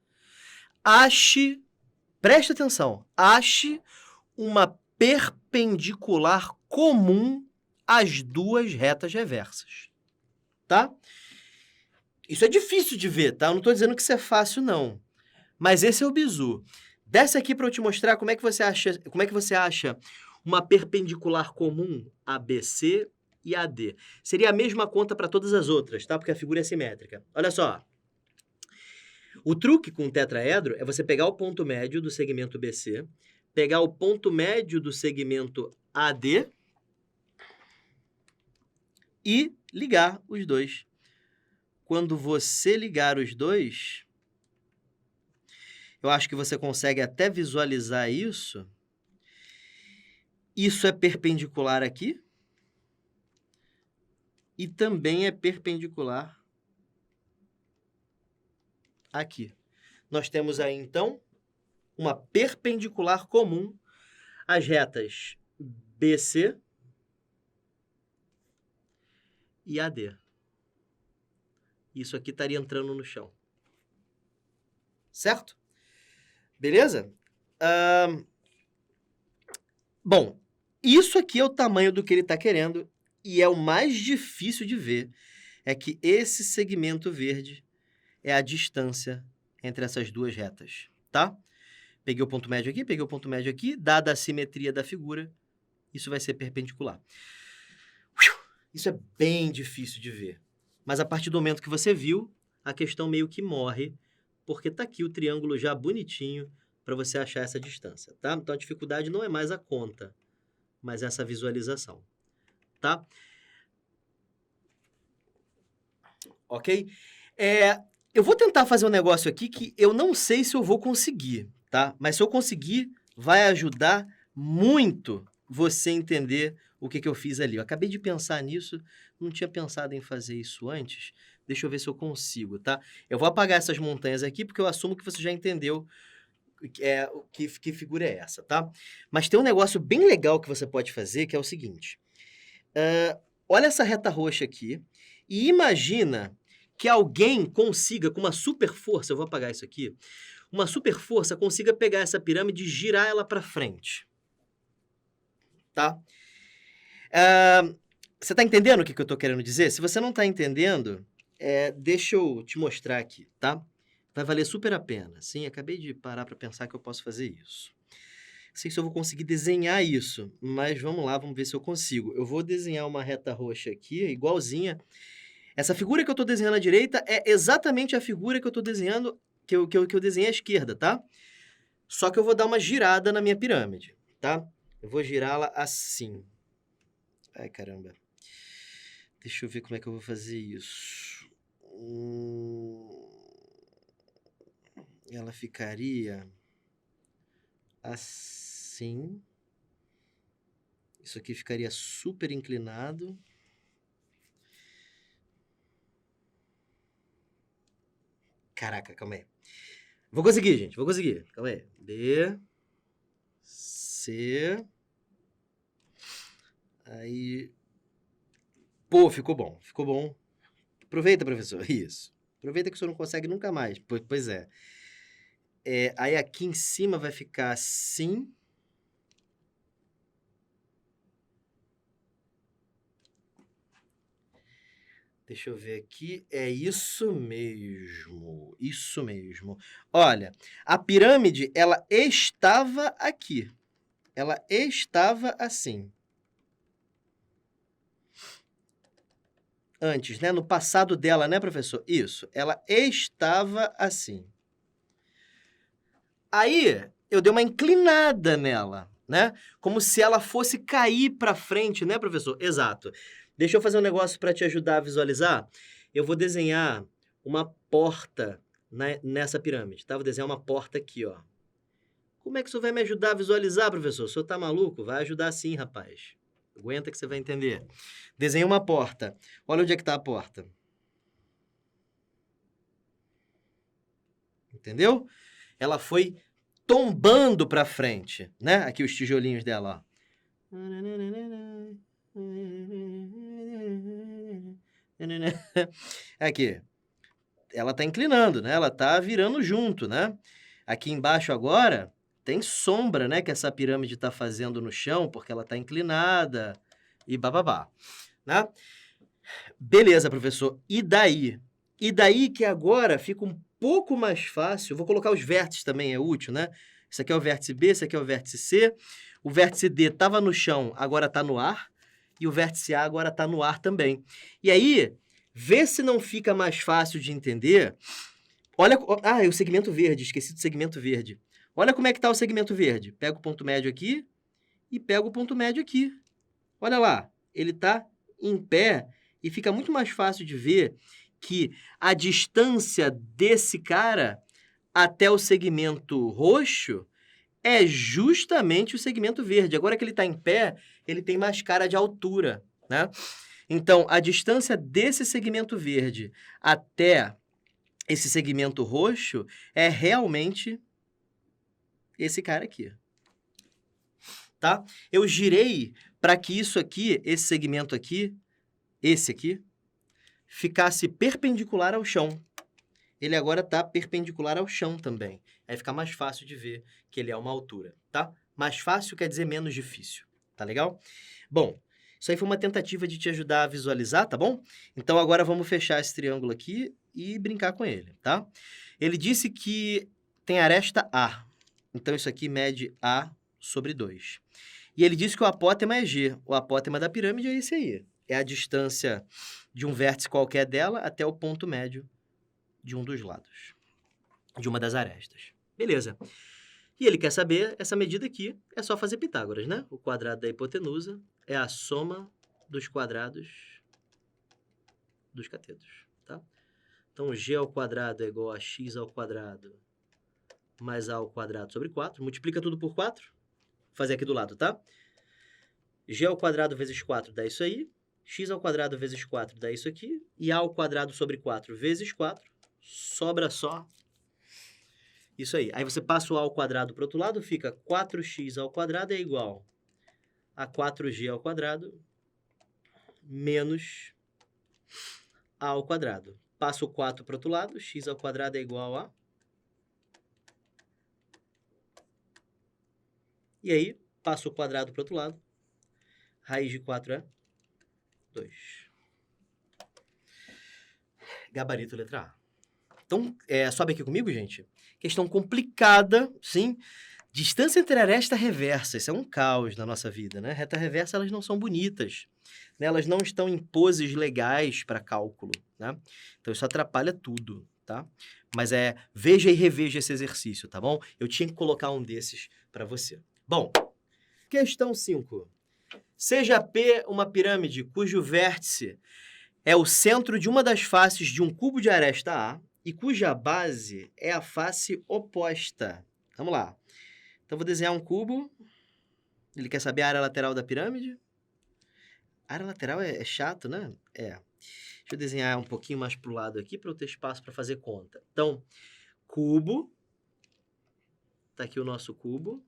preste atenção, ache uma perpendicular comum às duas retas reversas, tá? Isso é difícil de ver, tá? Eu não estou dizendo que isso é fácil, não. Mas esse é o bizu. Desce aqui para eu te mostrar como é que você acha uma perpendicular comum ABC e AD. Seria a mesma conta para todas as outras, tá? Porque a figura é simétrica. Olha só. O truque com o tetraedro é você pegar o ponto médio do segmento BC, pegar o ponto médio do segmento AD e ligar os dois. Quando você ligar os dois, eu acho que você consegue até visualizar isso. Isso é perpendicular aqui. E também é perpendicular aqui. Nós temos aí, então, uma perpendicular comum às retas BC e AD. Isso aqui estaria entrando no chão. Certo? Beleza? Bom, isso aqui é o tamanho do que ele está querendo e é o mais difícil de ver. É que esse segmento verde é a distância entre essas duas retas, tá? Peguei o ponto médio aqui, dada a simetria da figura, isso vai ser perpendicular. Isso é bem difícil de ver. Mas a partir do momento que você viu, a questão meio que morre, porque está aqui o triângulo já bonitinho para você achar essa distância, tá? Então, a dificuldade não é mais a conta, mas essa visualização, tá? Ok? Eu vou tentar fazer um negócio aqui que eu não sei se eu vou conseguir, tá? Mas se eu conseguir, vai ajudar muito você entender o que eu fiz ali. Eu acabei de pensar nisso, não tinha pensado em fazer isso antes, Deixa eu ver se eu consigo, tá? Eu vou apagar essas montanhas aqui, porque eu assumo que você já entendeu que figura é essa, tá? Mas tem um negócio bem legal que você pode fazer, que é o seguinte. Olha essa reta roxa aqui e imagina que alguém consiga, com uma super força, eu vou apagar isso aqui, uma super força consiga pegar essa pirâmide e girar ela para frente, tá? Você está entendendo o que eu estou querendo dizer? Se você não está entendendo, deixa eu te mostrar aqui, tá? Vai valer super a pena. Sim, acabei de parar para pensar que eu posso fazer isso. Não sei se eu vou conseguir desenhar isso, mas vamos lá, vamos ver se eu consigo. Eu vou desenhar uma reta roxa aqui, igualzinha. Essa figura que eu estou desenhando à direita é exatamente a figura que eu estou desenhando, que eu desenhei à esquerda, tá? Só que eu vou dar uma girada na minha pirâmide, tá? Eu vou girá-la assim. Ai, caramba. Deixa eu ver como é que eu vou fazer isso. Ela ficaria assim. Isso aqui ficaria super inclinado. Caraca, calma aí. Vou conseguir, gente. Vou conseguir. Calma aí. B, C. Aí. Pô, ficou bom. Ficou bom. Aproveita, professor. Isso. Aproveita que o senhor não consegue nunca mais. Pois é. Aí aqui em cima vai ficar assim. Deixa eu ver aqui. É isso mesmo. Isso mesmo. Olha, a pirâmide, ela estava aqui. Ela estava assim. Antes, né? No passado dela, né, professor? Isso. Ela estava assim. Aí, eu dei uma inclinada nela, né? Como se ela fosse cair para frente, né, professor? Exato. Deixa eu fazer um negócio para te ajudar a visualizar. Eu vou desenhar uma porta nessa pirâmide, tá? Vou desenhar uma porta aqui, ó. Como é que isso vai me ajudar a visualizar, professor? O senhor tá maluco? Vai ajudar sim, rapaz. Aguenta que você vai entender. Desenhei uma porta. Olha onde é que tá a porta. Entendeu? Ela foi tombando para frente, né? Aqui os tijolinhos dela, ó. Aqui. Ela tá inclinando, né? Ela tá virando junto, né? Aqui embaixo agora tem sombra, né? Que essa pirâmide tá fazendo no chão, porque ela tá inclinada e bababá, né? Beleza, professor. E daí? E daí que agora fica um pouco mais fácil. Vou colocar os vértices também, é útil, né? Esse aqui é o vértice B, esse aqui é o vértice C. O vértice D estava no chão, agora está no ar. E o vértice A agora está no ar também. E aí, vê se não fica mais fácil de entender. Olha, é o segmento verde, esqueci do segmento verde. Olha como é que está o segmento verde. Pega o ponto médio aqui e pega o ponto médio aqui. Olha lá, ele está em pé e fica muito mais fácil de ver que a distância desse cara até o segmento roxo é justamente o segmento verde. Agora que ele está em pé, ele tem mais cara de altura, né? Então, a distância desse segmento verde até esse segmento roxo é realmente esse cara aqui, tá? Eu girei para que isso aqui, esse segmento aqui, esse aqui, ficasse perpendicular ao chão. Ele agora está perpendicular ao chão também. Aí fica mais fácil de ver que ele é uma altura, tá? Mais fácil quer dizer menos difícil, tá legal? Bom, isso aí foi uma tentativa de te ajudar a visualizar, tá bom? Então agora vamos fechar esse triângulo aqui e brincar com ele, tá? Ele disse que tem aresta A. Então isso aqui mede A sobre 2. E ele disse que o apótema é G. O apótema da pirâmide é esse aí. É a distância de um vértice qualquer dela até o ponto médio de um dos lados, de uma das arestas. Beleza. E ele quer saber, essa medida aqui, é só fazer Pitágoras, né? O quadrado da hipotenusa é a soma dos quadrados dos catetos, tá? Então, g ao quadrado é igual a x ao quadrado mais a ao quadrado sobre 4. Multiplica tudo por 4. Vou fazer aqui do lado, tá? G ao quadrado vezes 4 dá isso aí. x ao quadrado vezes 4 dá isso aqui, e a ao quadrado sobre 4 vezes 4, sobra só isso aí. Aí você passa o a ao quadrado para o outro lado, fica 4x ao quadrado é igual a 4g ao quadrado menos a ao quadrado. Passa o 4 para o outro lado, x ao quadrado é igual a... E aí, passa o quadrado para o outro lado, raiz de 4 é 2. Gabarito letra A. Então, sobe aqui comigo, gente. Questão complicada, sim. Distância entre aresta reversa. Isso é um caos na nossa vida, né? Reta reversa, elas não são bonitas. Né? Elas não estão em poses legais para cálculo, né? Então, isso atrapalha tudo, tá? Mas veja e reveja esse exercício, tá bom? Eu tinha que colocar um desses para você. Bom, questão 5. Seja P uma pirâmide cujo vértice é o centro de uma das faces de um cubo de aresta A e cuja base é a face oposta. Vamos lá. Então, vou desenhar um cubo. Ele quer saber a área lateral da pirâmide? A área lateral é chato, né? Deixa eu desenhar um pouquinho mais para o lado aqui para eu ter espaço para fazer conta. Então, cubo. Está aqui o nosso cubo.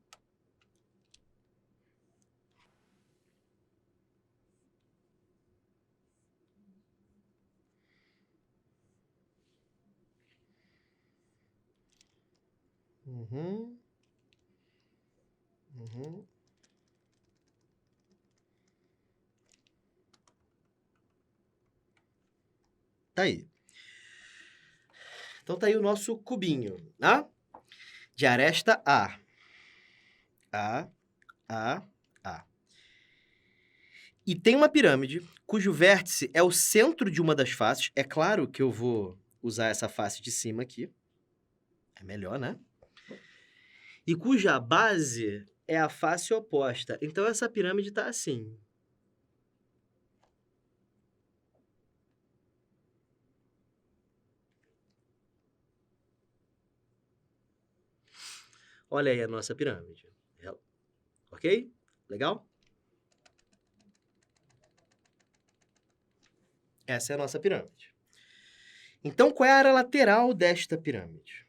Tá aí. Então, tá aí o nosso cubinho, tá? De aresta A. A. E tem uma pirâmide cujo vértice é o centro de uma das faces. É claro que eu vou usar essa face de cima aqui. É melhor, né? E cuja base é a face oposta. Então, essa pirâmide está assim. Olha aí a nossa pirâmide. Ok? Legal? Essa é a nossa pirâmide. Então, qual é a área lateral desta pirâmide?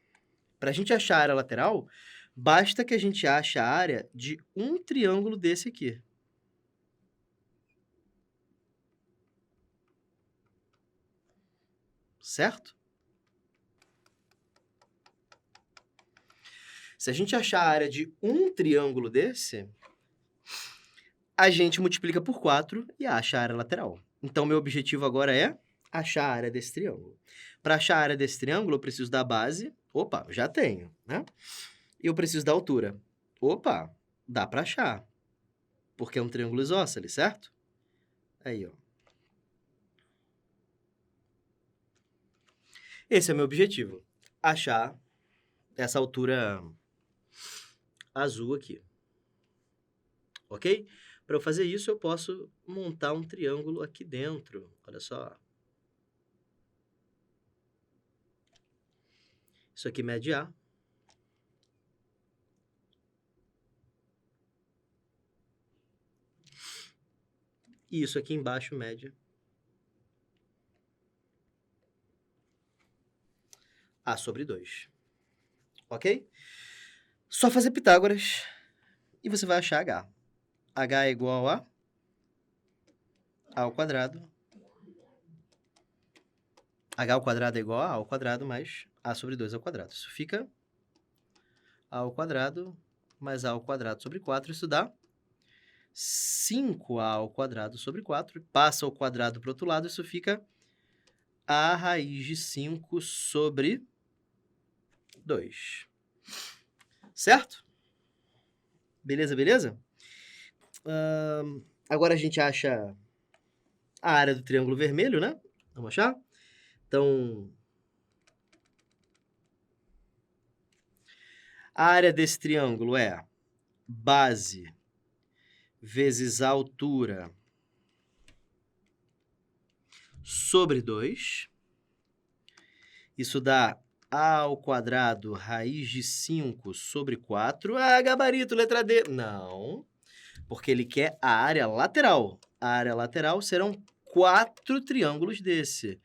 Para a gente achar a área lateral, basta que a gente ache a área de um triângulo desse aqui. Certo? Se a gente achar a área de um triângulo desse, a gente multiplica por 4 e acha a área lateral. Então, meu objetivo agora é achar a área desse triângulo. Para achar a área desse triângulo, eu preciso da base. Opa, já tenho, né? E eu preciso da altura. Opa, dá para achar. Porque é um triângulo isósceles, certo? Aí, ó. Esse é o meu objetivo. Achar essa altura azul aqui. Ok? Para eu fazer isso, eu posso montar um triângulo aqui dentro. Olha só. Isso aqui mede A. E isso aqui embaixo mede A sobre 2. Ok? Só fazer Pitágoras e você vai achar H. H é igual a A ao quadrado. H ao quadrado é igual a ao quadrado mais A sobre 2 ao quadrado. Isso fica A ao quadrado mais A ao quadrado sobre 4. Isso dá 5A ao quadrado sobre 4. Passa o quadrado para o outro lado. Isso fica A raiz de 5 sobre 2. Certo? Beleza, beleza? Agora a gente acha a área do triângulo vermelho, né? Vamos achar? Então, a área desse triângulo é base vezes a altura sobre 2. Isso dá A ao quadrado raiz de 5 sobre 4. Ah, gabarito, letra D. Não, porque ele quer a área lateral. A área lateral serão 4 triângulos desse.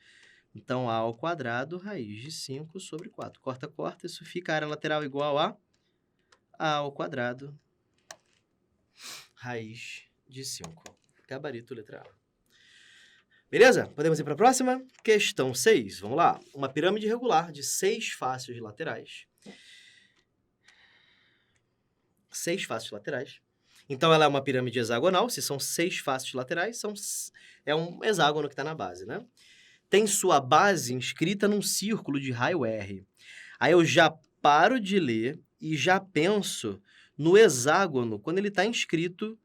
Então, A ao quadrado, raiz de 5 sobre 4. Corta, corta, isso fica a área lateral igual a A ao quadrado, raiz de 5. Gabarito, letra A. Beleza? Podemos ir para a próxima? Questão 6. Vamos lá. Uma pirâmide regular de 6 faces laterais. 6 faces laterais. Então, ela é uma pirâmide hexagonal. Se são 6 faces laterais, é um hexágono que está na base, né? Tem sua base inscrita num círculo de raio R. Aí eu já paro de ler e já penso no hexágono quando ele está inscrito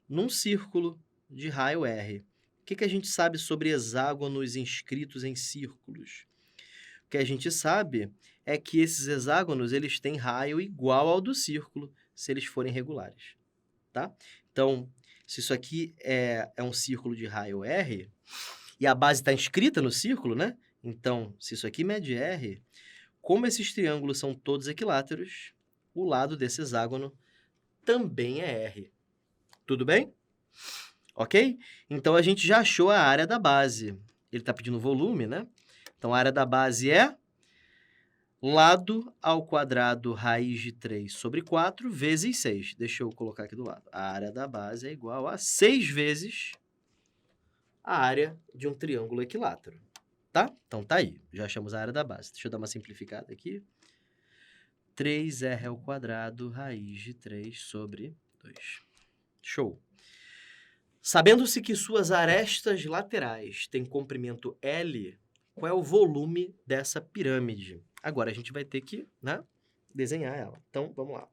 num círculo de raio R. O que a gente sabe sobre hexágonos inscritos em círculos? O que a gente sabe é que esses hexágonos eles têm raio igual ao do círculo, se eles forem regulares, tá? Então, se isso aqui é um círculo de raio R, e a base está inscrita no círculo, né? Então, se isso aqui mede R, como esses triângulos são todos equiláteros, o lado desse hexágono também é R. Tudo bem? Ok? Então, a gente já achou a área da base. Ele está pedindo volume, né? Então, a área da base é lado ao quadrado raiz de 3 sobre 4 vezes 6. Deixa eu colocar aqui do lado. A área da base é igual a 6 vezes a área de um triângulo equilátero, tá? Então, tá aí. Já achamos a área da base. Deixa eu dar uma simplificada aqui. 3R ao quadrado raiz de 3 sobre 2. Show. Sabendo-se que suas arestas laterais têm comprimento L, qual é o volume dessa pirâmide? Agora, a gente vai ter que, né, desenhar ela. Então, vamos lá.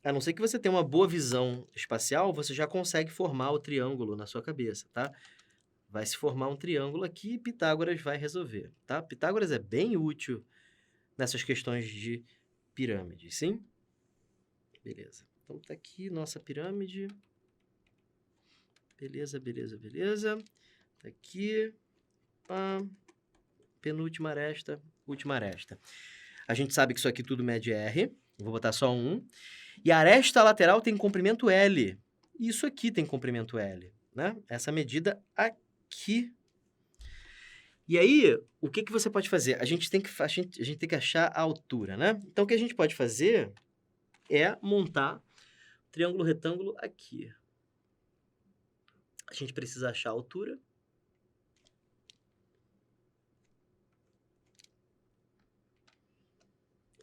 A não ser que você tenha uma boa visão espacial, você já consegue formar o triângulo na sua cabeça, tá? Vai se formar um triângulo aqui e Pitágoras vai resolver, tá? Pitágoras é bem útil nessas questões de pirâmide, sim? Beleza. Então, tá aqui nossa pirâmide. Beleza, beleza, beleza. Tá aqui. Pá. Penúltima aresta, última aresta. A gente sabe que isso aqui tudo mede R. Vou botar só 1. E a aresta lateral tem comprimento L. E isso aqui tem comprimento L, né? Essa medida aqui. E aí, o que você pode fazer? A gente tem que achar a altura, né? Então, o que a gente pode fazer é montar o triângulo retângulo aqui. A gente precisa achar a altura.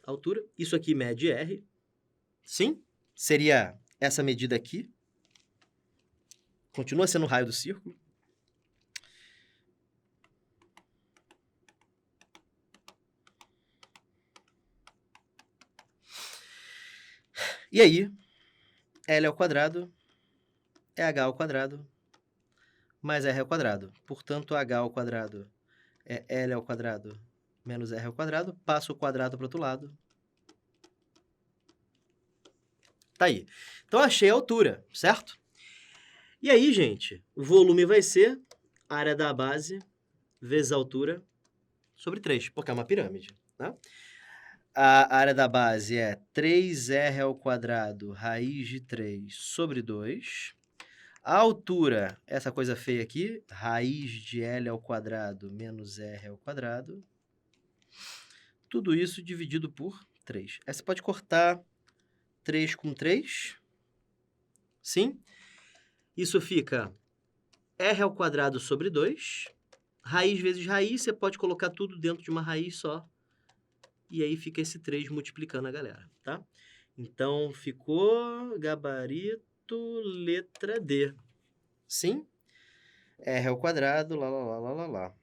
Altura. Isso aqui mede R. Sim? Seria essa medida aqui. Continua sendo o raio do círculo. E aí, L ao quadrado é H ao quadrado mais R ao quadrado. Portanto, H ao quadrado é L ao quadrado menos R ao quadrado. Passa o quadrado para o outro lado. Tá aí. Então, achei a altura, certo? E aí, gente, o volume vai ser a área da base vezes a altura sobre 3, porque é uma pirâmide, né? A área da base é 3R ao quadrado raiz de 3 sobre 2. A altura, essa coisa feia aqui, raiz de L ao quadrado menos R ao quadrado. Tudo isso dividido por 3. Aí você pode cortar 3 com 3. Sim? Isso fica R ao quadrado sobre 2. Raiz vezes raiz, você pode colocar tudo dentro de uma raiz só. E aí fica esse 3 multiplicando a galera, tá? Então, ficou gabarito letra D. Sim? R ao quadrado, lá, lá, lá, lá, lá, lá.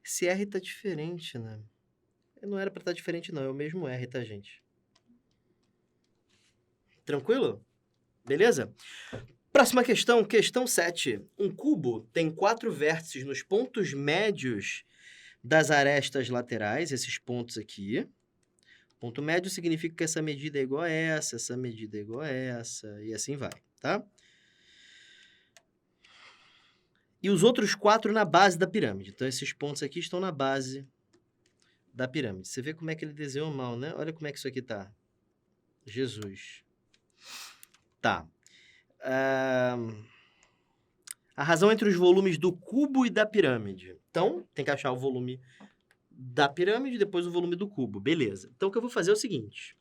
Esse R tá diferente, né? Não era pra estar diferente, não. É o mesmo R, tá, gente? Tranquilo? Beleza? Próxima questão, questão 7. Um cubo tem 4 vértices nos pontos médios das arestas laterais, esses pontos aqui. Ponto médio significa que essa medida é igual a essa medida é igual a essa, e assim vai, tá? E os outros 4 na base da pirâmide. Então, esses pontos aqui estão na base da pirâmide. Você vê como é que ele desenhou mal, né? Olha como é que isso aqui tá. Jesus. Tá. A razão entre os volumes do cubo e da pirâmide. Então, tem que achar o volume da pirâmide e depois o volume do cubo. Beleza. Então, o que eu vou fazer é o seguinte.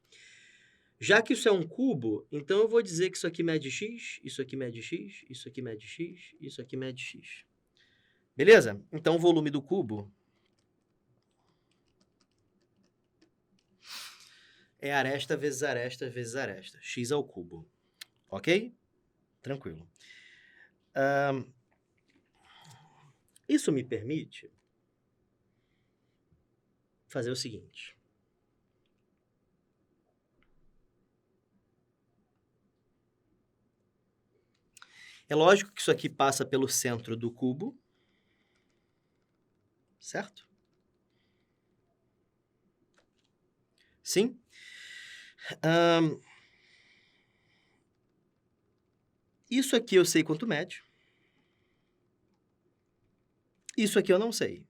Já que isso é um cubo, então eu vou dizer que isso aqui mede x, isso aqui mede x, isso aqui mede x, isso aqui mede x. Beleza? Então, o volume do cubo é aresta vezes aresta vezes aresta. X ao cubo. Ok? Tranquilo. Isso me permite fazer o seguinte. É lógico que isso aqui passa pelo centro do cubo. Certo? Sim? Isso aqui eu sei quanto mede. Isso aqui eu não sei.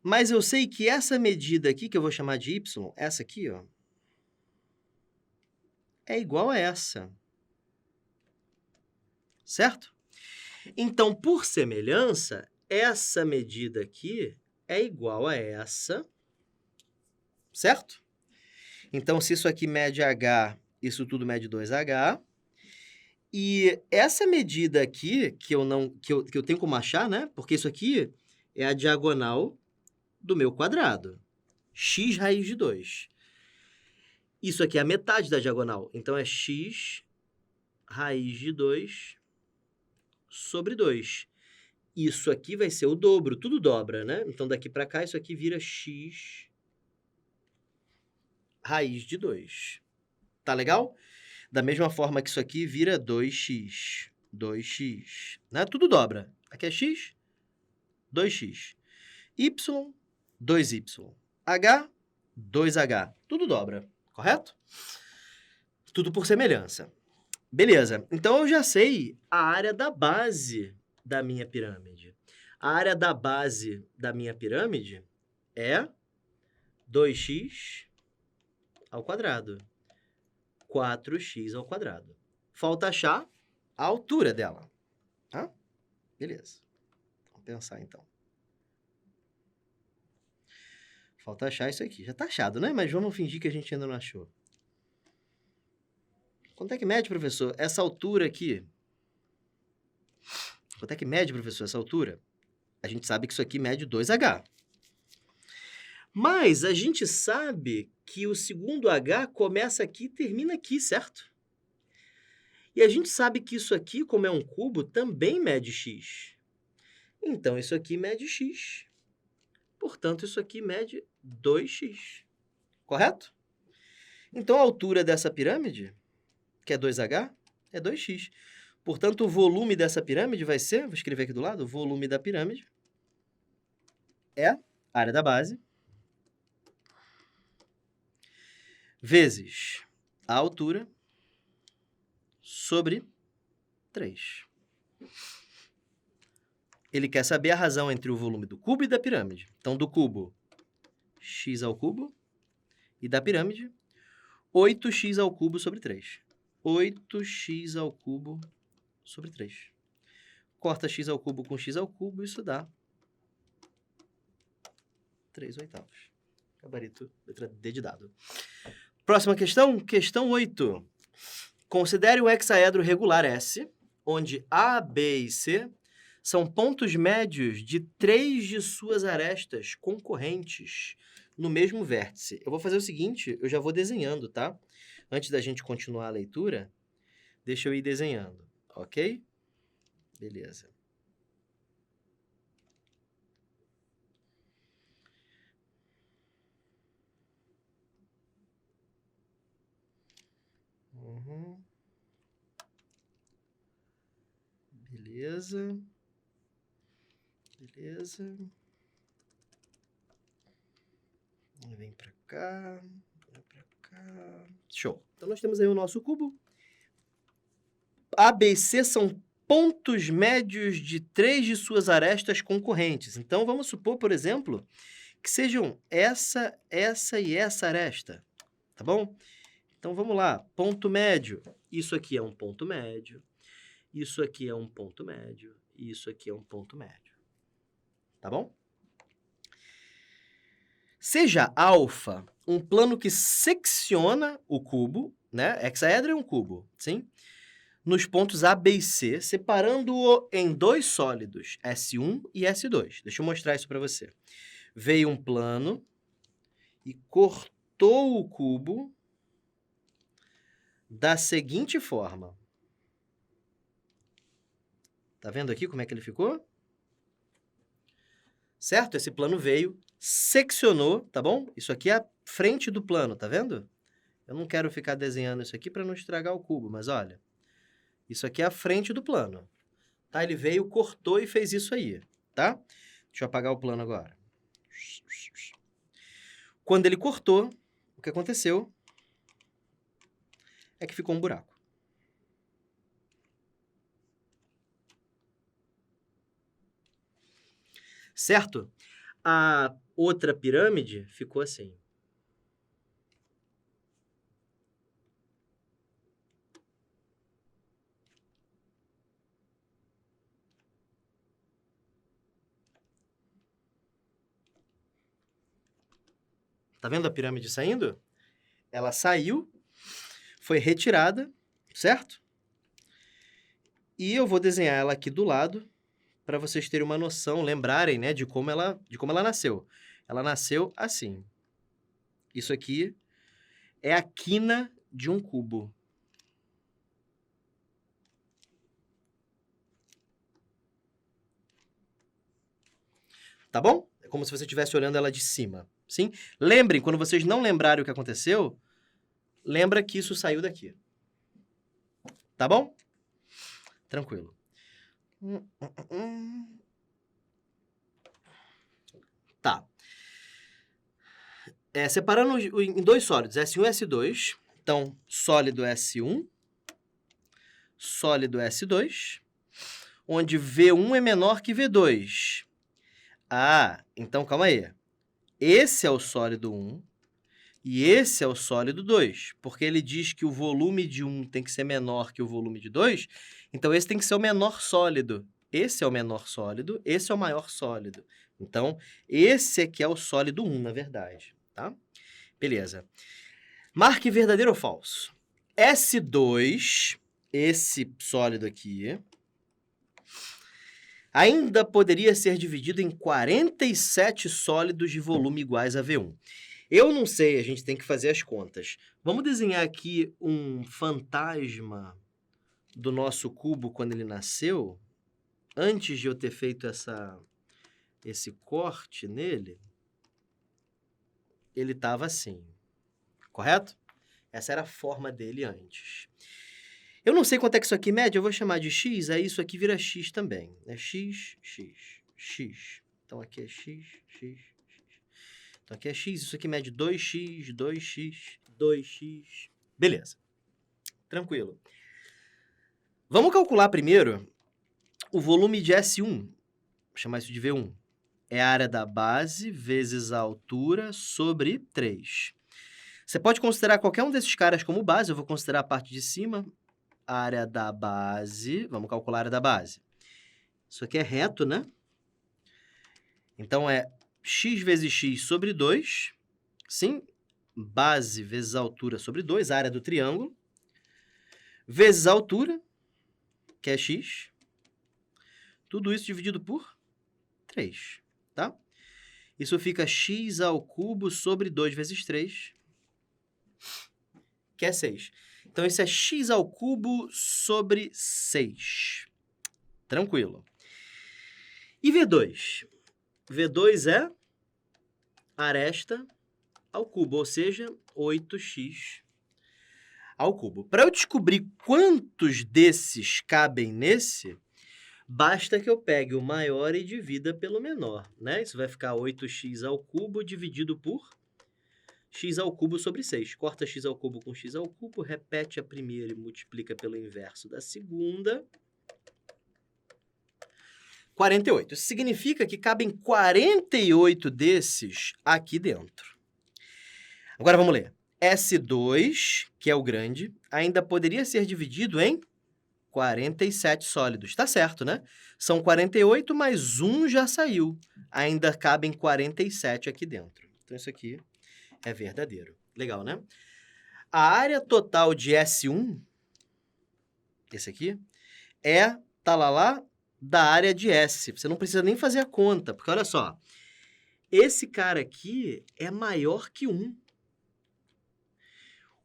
Mas eu sei que essa medida aqui, que eu vou chamar de y, essa aqui, ó, é igual a essa. Certo? Então, por semelhança, essa medida aqui é igual a essa. Certo? Então, se isso aqui mede h, isso tudo mede 2h. E essa medida aqui, que eu tenho como achar, né? Porque isso aqui é a diagonal do meu quadrado. X raiz de 2. Isso aqui é a metade da diagonal. Então, é x raiz de 2 sobre 2. Isso aqui vai ser o dobro. Tudo dobra, né? Então, daqui para cá, isso aqui vira x raiz de 2. Tá legal? Da mesma forma que isso aqui vira 2x. 2x. Né? Tudo dobra. Aqui é x, 2x. Y, 2y. H, 2h. Tudo dobra. Correto? Tudo por semelhança. Beleza. Então, eu já sei a área da base da minha pirâmide. A área da base da minha pirâmide é 2x ao quadrado. 4x ao quadrado. Falta achar a altura dela. Tá? Beleza. Vamos pensar, então. Falta achar isso aqui. Já tá achado, né? Mas vamos fingir que a gente ainda não achou. Quanto é que mede, professor, essa altura aqui? Quanto é que mede, professor, essa altura? A gente sabe que isso aqui mede 2h. Mas a gente sabe que o segundo H começa aqui e termina aqui, certo? E a gente sabe que isso aqui, como é um cubo, também mede x. Então, isso aqui mede x. Portanto, isso aqui mede 2x. Correto? Então, a altura dessa pirâmide, que é 2h, é 2x. Portanto, o volume dessa pirâmide vai ser, vou escrever aqui do lado, o volume da pirâmide é a área da base vezes a altura sobre 3. Ele quer saber a razão entre o volume do cubo e da pirâmide. Então, do cubo, x ao cubo, e da pirâmide, 8x ao cubo sobre 3. 8x ao cubo sobre 3. Corta x ao cubo com x ao cubo, isso dá 3/8. Gabarito, letra D de dado. Próxima questão, questão 8. Considere um hexaedro regular S, onde A, B e C são pontos médios de 3 de suas arestas concorrentes no mesmo vértice. Eu vou fazer o seguinte, eu já vou desenhando, tá? Antes da gente continuar a leitura, deixa eu ir desenhando, ok? Beleza. Beleza. Beleza. Vem pra cá. Vem pra cá. Show. Então, nós temos aí o nosso cubo. A, B e C são pontos médios de 3 de suas arestas concorrentes. Então, vamos supor, por exemplo, que sejam essa e essa aresta. Tá bom? Então, vamos lá. Ponto médio. Isso aqui é um ponto médio. Isso aqui é um ponto médio. E isso aqui é um ponto médio. Tá bom? Seja alfa um plano que secciona o cubo, né? Hexaedro é um cubo, sim? Nos pontos A, B e C, separando-o em dois sólidos, S1 e S2. Deixa eu mostrar isso para você. Veio um plano e cortou o cubo da seguinte forma. Tá vendo aqui como é que ele ficou? Certo? Esse plano veio, seccionou, tá bom? Isso aqui é a frente do plano, tá vendo? Eu não quero ficar desenhando isso aqui para não estragar o cubo, mas olha. Isso aqui é a frente do plano. Tá? Ele veio, cortou e fez isso aí, tá? Deixa eu apagar o plano agora. Quando ele cortou, o que aconteceu é que ficou um buraco. Certo? A outra pirâmide ficou assim. Tá vendo a pirâmide saindo? Ela saiu, foi retirada, certo? E eu vou desenhar ela aqui do lado para vocês terem uma noção, lembrarem, né, de como ela nasceu. Ela nasceu assim. Isso aqui é a quina de um cubo. Tá bom? É como se você estivesse olhando ela de cima, sim? Lembrem, quando vocês não lembrarem o que aconteceu, lembra que isso saiu daqui. Tá bom? Tranquilo. Tá. Separando em dois sólidos, S1 e S2. Então, sólido S1, sólido S2, onde V1 é menor que V2. Ah, então calma aí. Esse é o sólido 1 e esse é o sólido 2, porque ele diz que o volume de 1 tem que ser menor que o volume de 2, então esse tem que ser o menor sólido. Esse é o menor sólido, esse é o maior sólido. Então, esse aqui é o sólido 1, na verdade, tá? Beleza. Marque verdadeiro ou falso. S2, esse sólido aqui, ainda poderia ser dividido em 47 sólidos de volume iguais a V1. Eu não sei, a gente tem que fazer as contas. Vamos desenhar aqui um fantasma do nosso cubo quando ele nasceu, antes de eu ter feito esse corte nele. Ele estava assim, correto? Essa era a forma dele antes. Eu não sei quanto é que isso aqui mede, eu vou chamar de x, aí isso aqui vira x também. É x, x, x. Então aqui é x, x, x. Então aqui é x, isso aqui mede 2x, 2x, 2x. Beleza. Tranquilo. Vamos calcular primeiro o volume de S1. Vou chamar isso de V1. É a área da base vezes a altura sobre 3. Você pode considerar qualquer um desses caras como base. Eu vou considerar a parte de cima, a área da base. Vamos calcular a área da base. Isso aqui é reto, né? Então, é x vezes x sobre 2. Sim, base vezes a altura sobre 2, a área do triângulo. Vezes a altura, que é x. Tudo isso dividido por 3, tá? Isso fica x ao cubo sobre 2 vezes 3, que é 6. Então, isso é x ao cubo sobre 6. Tranquilo. E V2? V2 é aresta ao cubo, ou seja, 8x ao cubo. Para eu descobrir quantos desses cabem nesse, basta que eu pegue o maior e divida pelo menor, né? Isso vai ficar 8x ao cubo dividido por x ao cubo sobre 6. Corta x ao cubo com x ao cubo, repete a primeira e multiplica pelo inverso da segunda. 48. Isso significa que cabem 48 desses aqui dentro. Agora vamos ler. S2, que é o grande, ainda poderia ser dividido em 47 sólidos. Tá certo, né? São 48, mas 1 já saiu. Ainda cabem 47 aqui dentro. Então, isso aqui é verdadeiro. Legal, né? A área total de S1, esse aqui, é, talalá, da área de S. Você não precisa nem fazer a conta, porque olha só, esse cara aqui é maior que 1.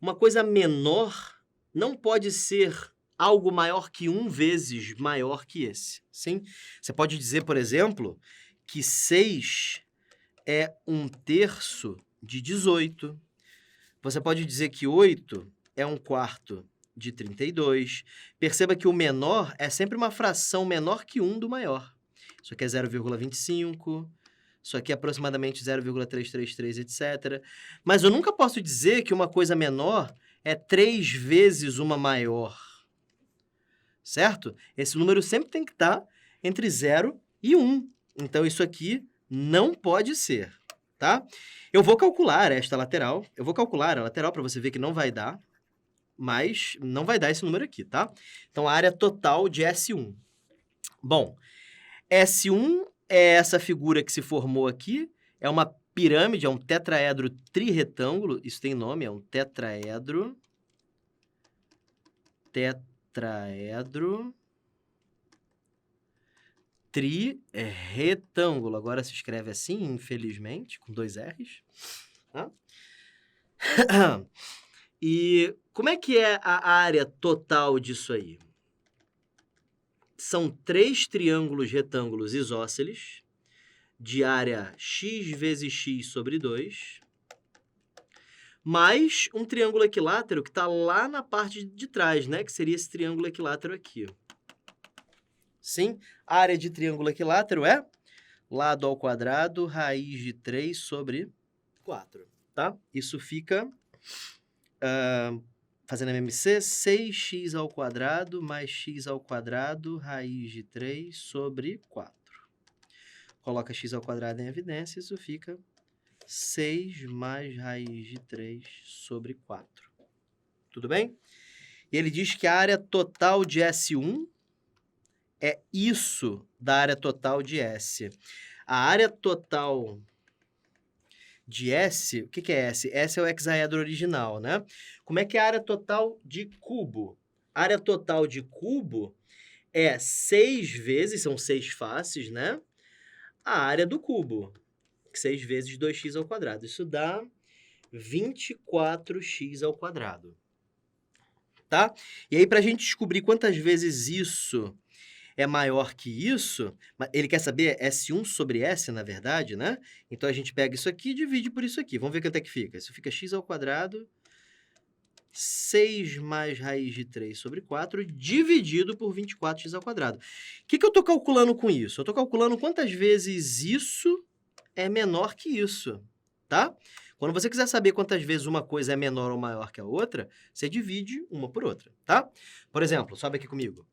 Uma coisa menor não pode ser algo maior que 1 vezes maior que esse, sim? Você pode dizer, por exemplo, que 6 é 1/3 de 18. Você pode dizer que 8 é 1/4 de 32. Perceba que o menor é sempre uma fração menor que 1 do maior. Isso aqui é 0,25, isso aqui é aproximadamente 0,333, etc. Mas eu nunca posso dizer que uma coisa menor é 3 vezes uma maior, certo? Esse número sempre tem que estar entre 0 e 1. Então, isso aqui não pode ser, tá? Eu vou calcular esta lateral. Eu vou calcular a lateral para você ver que não vai dar, mas não vai dar esse número aqui, tá? Então, a área total de S1. Bom, S1 é essa figura que se formou aqui, é uma pirâmide, é um tetraedro trirretângulo, isso tem nome, é um tetraedro trirretângulo. Agora se escreve assim, infelizmente, com 2 R's. Tá? E como é que é a área total disso aí? São 3 triângulos retângulos isósceles, de área x vezes x sobre 2, mais um triângulo equilátero que está lá na parte de trás, né? Que seria esse triângulo equilátero aqui. Sim, a área de triângulo equilátero é lado ao quadrado, raiz de 3 sobre 4, tá? Isso fica, fazendo MMC, 6x ao quadrado mais x ao quadrado, raiz de 3 sobre 4. Coloca x ao quadrado em evidência, isso fica 6 mais raiz de 3 sobre 4. Tudo bem? E ele diz que a área total de S1 é isso da área total de S. A área total de S, o que é S? S é o hexaedro original, né? Como é que é a área total de cubo? A área total de cubo é 6 vezes, são 6 faces, né? A área do cubo, 6 vezes 2x ao quadrado. Isso dá 24x ao quadrado, tá? E aí, para a gente descobrir quantas vezes isso é maior que isso, ele quer saber S1 sobre S, na verdade, né? Então, a gente pega isso aqui e divide por isso aqui. Vamos ver quanto é que fica. Isso fica x ao quadrado, 6 mais raiz de 3 sobre 4, dividido por 24x ao quadrado. O que eu estou calculando com isso? Eu estou calculando quantas vezes isso é menor que isso, tá? Quando você quiser saber quantas vezes uma coisa é menor ou maior que a outra, você divide uma por outra, tá? Por exemplo, sobe aqui comigo.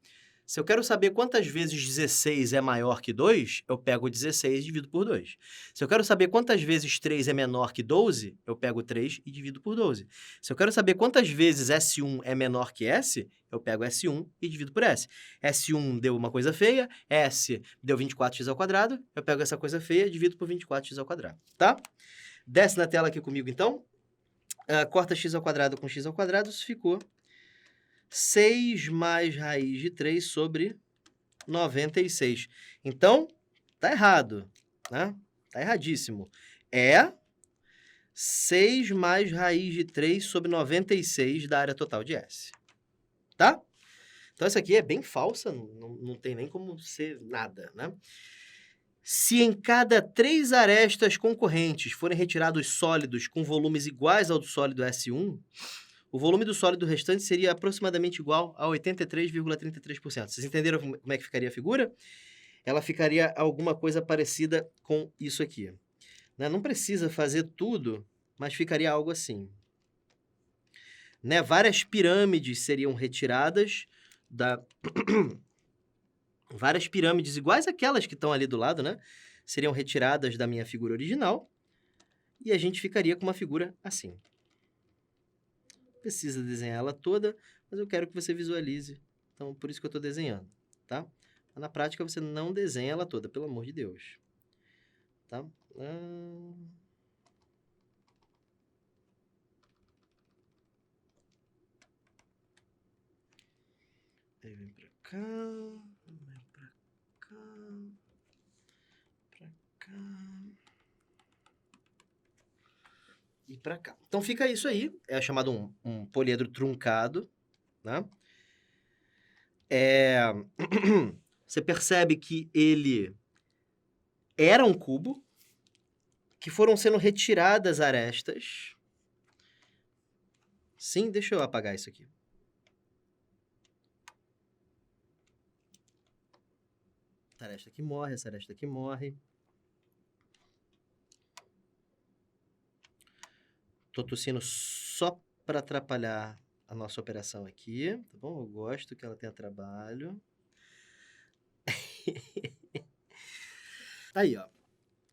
Se eu quero saber quantas vezes 16 é maior que 2, eu pego 16 e divido por 2. Se eu quero saber quantas vezes 3 é menor que 12, eu pego 3 e divido por 12. Se eu quero saber quantas vezes S1 é menor que S, eu pego S1 e divido por S. S1 deu uma coisa feia, S deu 24x ao quadrado, eu pego essa coisa feia e divido por 24x ao quadrado, tá? Desce na tela aqui comigo, então. Corta x ao quadrado com x ao quadrado, isso ficou 6 mais raiz de 3 sobre 96. Então, tá errado, né? Tá erradíssimo. É 6 mais raiz de 3 sobre 96 da área total de S. Tá? Então, essa aqui é bem falsa, não tem nem como ser nada, né? Se em cada 3 arestas concorrentes forem retirados sólidos com volumes iguais ao do sólido S1, o volume do sólido restante seria aproximadamente igual a 83,33%. Vocês entenderam como é que ficaria a figura? Ela ficaria alguma coisa parecida com isso aqui, né? Não precisa fazer tudo, mas ficaria algo assim, né? Várias pirâmides seriam retiradas da... Várias pirâmides iguais àquelas que estão ali do lado, né? Seriam retiradas da minha figura original e a gente ficaria com uma figura assim. precisa desenhar ela toda, mas eu quero que você visualize. Então, por isso que eu estou desenhando, tá? Mas na prática, você não desenha ela toda, pelo amor de Deus. Tá? Aí vem pra cá, vem pra cá, pra cá e pra cá. Então fica isso aí, é chamado um poliedro truncado, né? Você percebe que ele era um cubo, que foram sendo retiradas arestas. Sim, deixa eu apagar isso aqui. Essa aresta aqui morre, essa aresta aqui morre. Tô tossindo só para atrapalhar a nossa operação aqui, tá bom? Eu gosto que ela tenha trabalho. Aí, ó.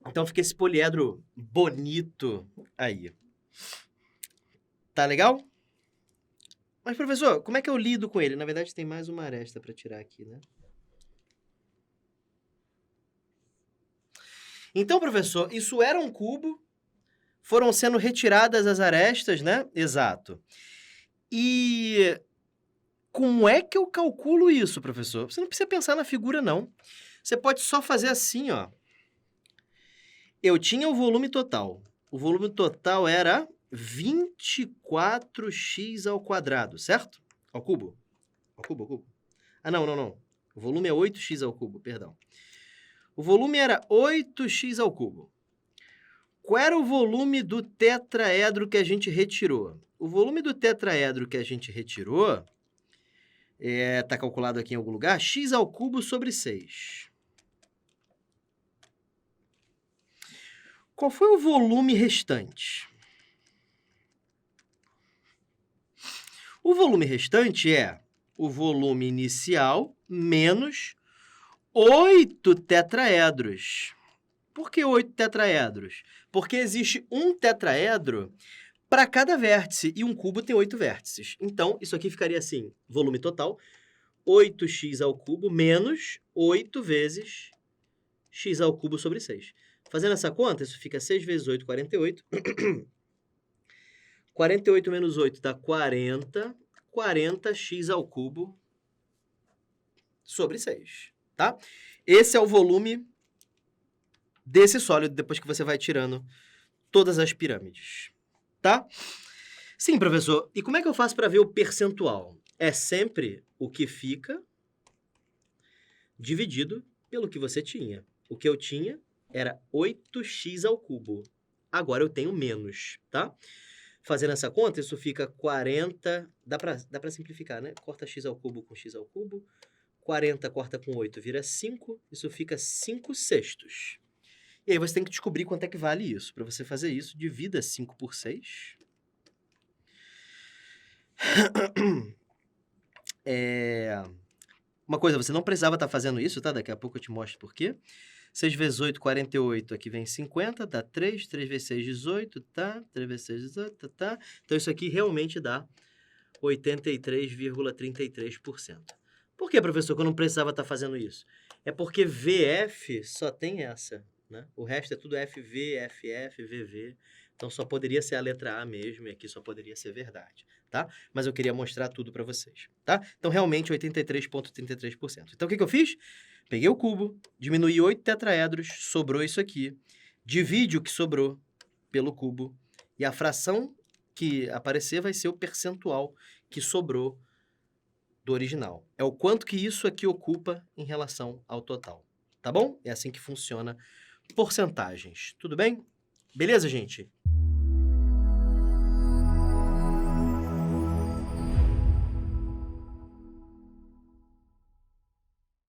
Então fica esse poliedro bonito aí. Tá legal? Mas, professor, como é que eu lido com ele? Na verdade, tem mais uma aresta para tirar aqui, né? Então, professor, isso era um cubo, foram sendo retiradas as arestas, né? Exato. E como é que eu calculo isso, professor? Você não precisa pensar na figura, não. Você pode só fazer assim, ó. Eu tinha o volume total. O volume total era 24x ao quadrado, certo? Ao cubo. Ao cubo, ao cubo. Ah, não. O volume é 8x ao cubo, perdão. O volume era 8x ao cubo. Qual era o volume do tetraedro que a gente retirou? O volume do tetraedro que a gente retirou, tá calculado aqui em algum lugar, x ao cubo sobre 6. Qual foi o volume restante? O volume restante é o volume inicial menos 8 tetraedros. Por que 8 tetraedros? Porque existe um tetraedro para cada vértice, e um cubo tem 8 vértices. Então, isso aqui ficaria assim, volume total, 8x ao cubo menos 8 vezes x ao cubo sobre 6. Fazendo essa conta, isso fica 6 vezes 8, 48. 48 menos 8 dá 40. 40x ao cubo sobre 6, tá? Esse é o volume desse sólido, depois que você vai tirando todas as pirâmides, tá? Sim, professor. E como é que eu faço para ver o percentual? É sempre o que fica dividido pelo que você tinha. O que eu tinha era 8x ao cubo. Agora eu tenho menos, tá? Fazendo essa conta, isso fica 40... Dá pra simplificar, né? Corta x ao cubo com x ao cubo. 40 corta com 8 vira 5. Isso fica 5 sextos. E aí você tem que descobrir quanto é que vale isso. Para você fazer isso, divida 5 por 6. Uma coisa, você não precisava estar fazendo isso, tá? Daqui a pouco eu te mostro por quê. 6 vezes 8, 48. Aqui vem 50, dá 3. 3 vezes 6, 18, tá? 3 vezes 6, 18, tá? Então, isso aqui realmente dá 83,33%. Por que, professor, que eu não precisava estar fazendo isso? É porque VF só tem essa, né? O resto é tudo FV, FF, VV. Então, só poderia ser a letra A mesmo, e aqui só poderia ser verdade, tá? Mas eu queria mostrar tudo para vocês, tá? Então, realmente, 83,33%. Então, o que eu fiz? Peguei o cubo, diminuí 8 tetraedros, sobrou isso aqui. Divide o que sobrou pelo cubo. E a fração que aparecer vai ser o percentual que sobrou do original. É o quanto que isso aqui ocupa em relação ao total. Tá bom? É assim que funciona porcentagens. Tudo bem? Beleza, gente?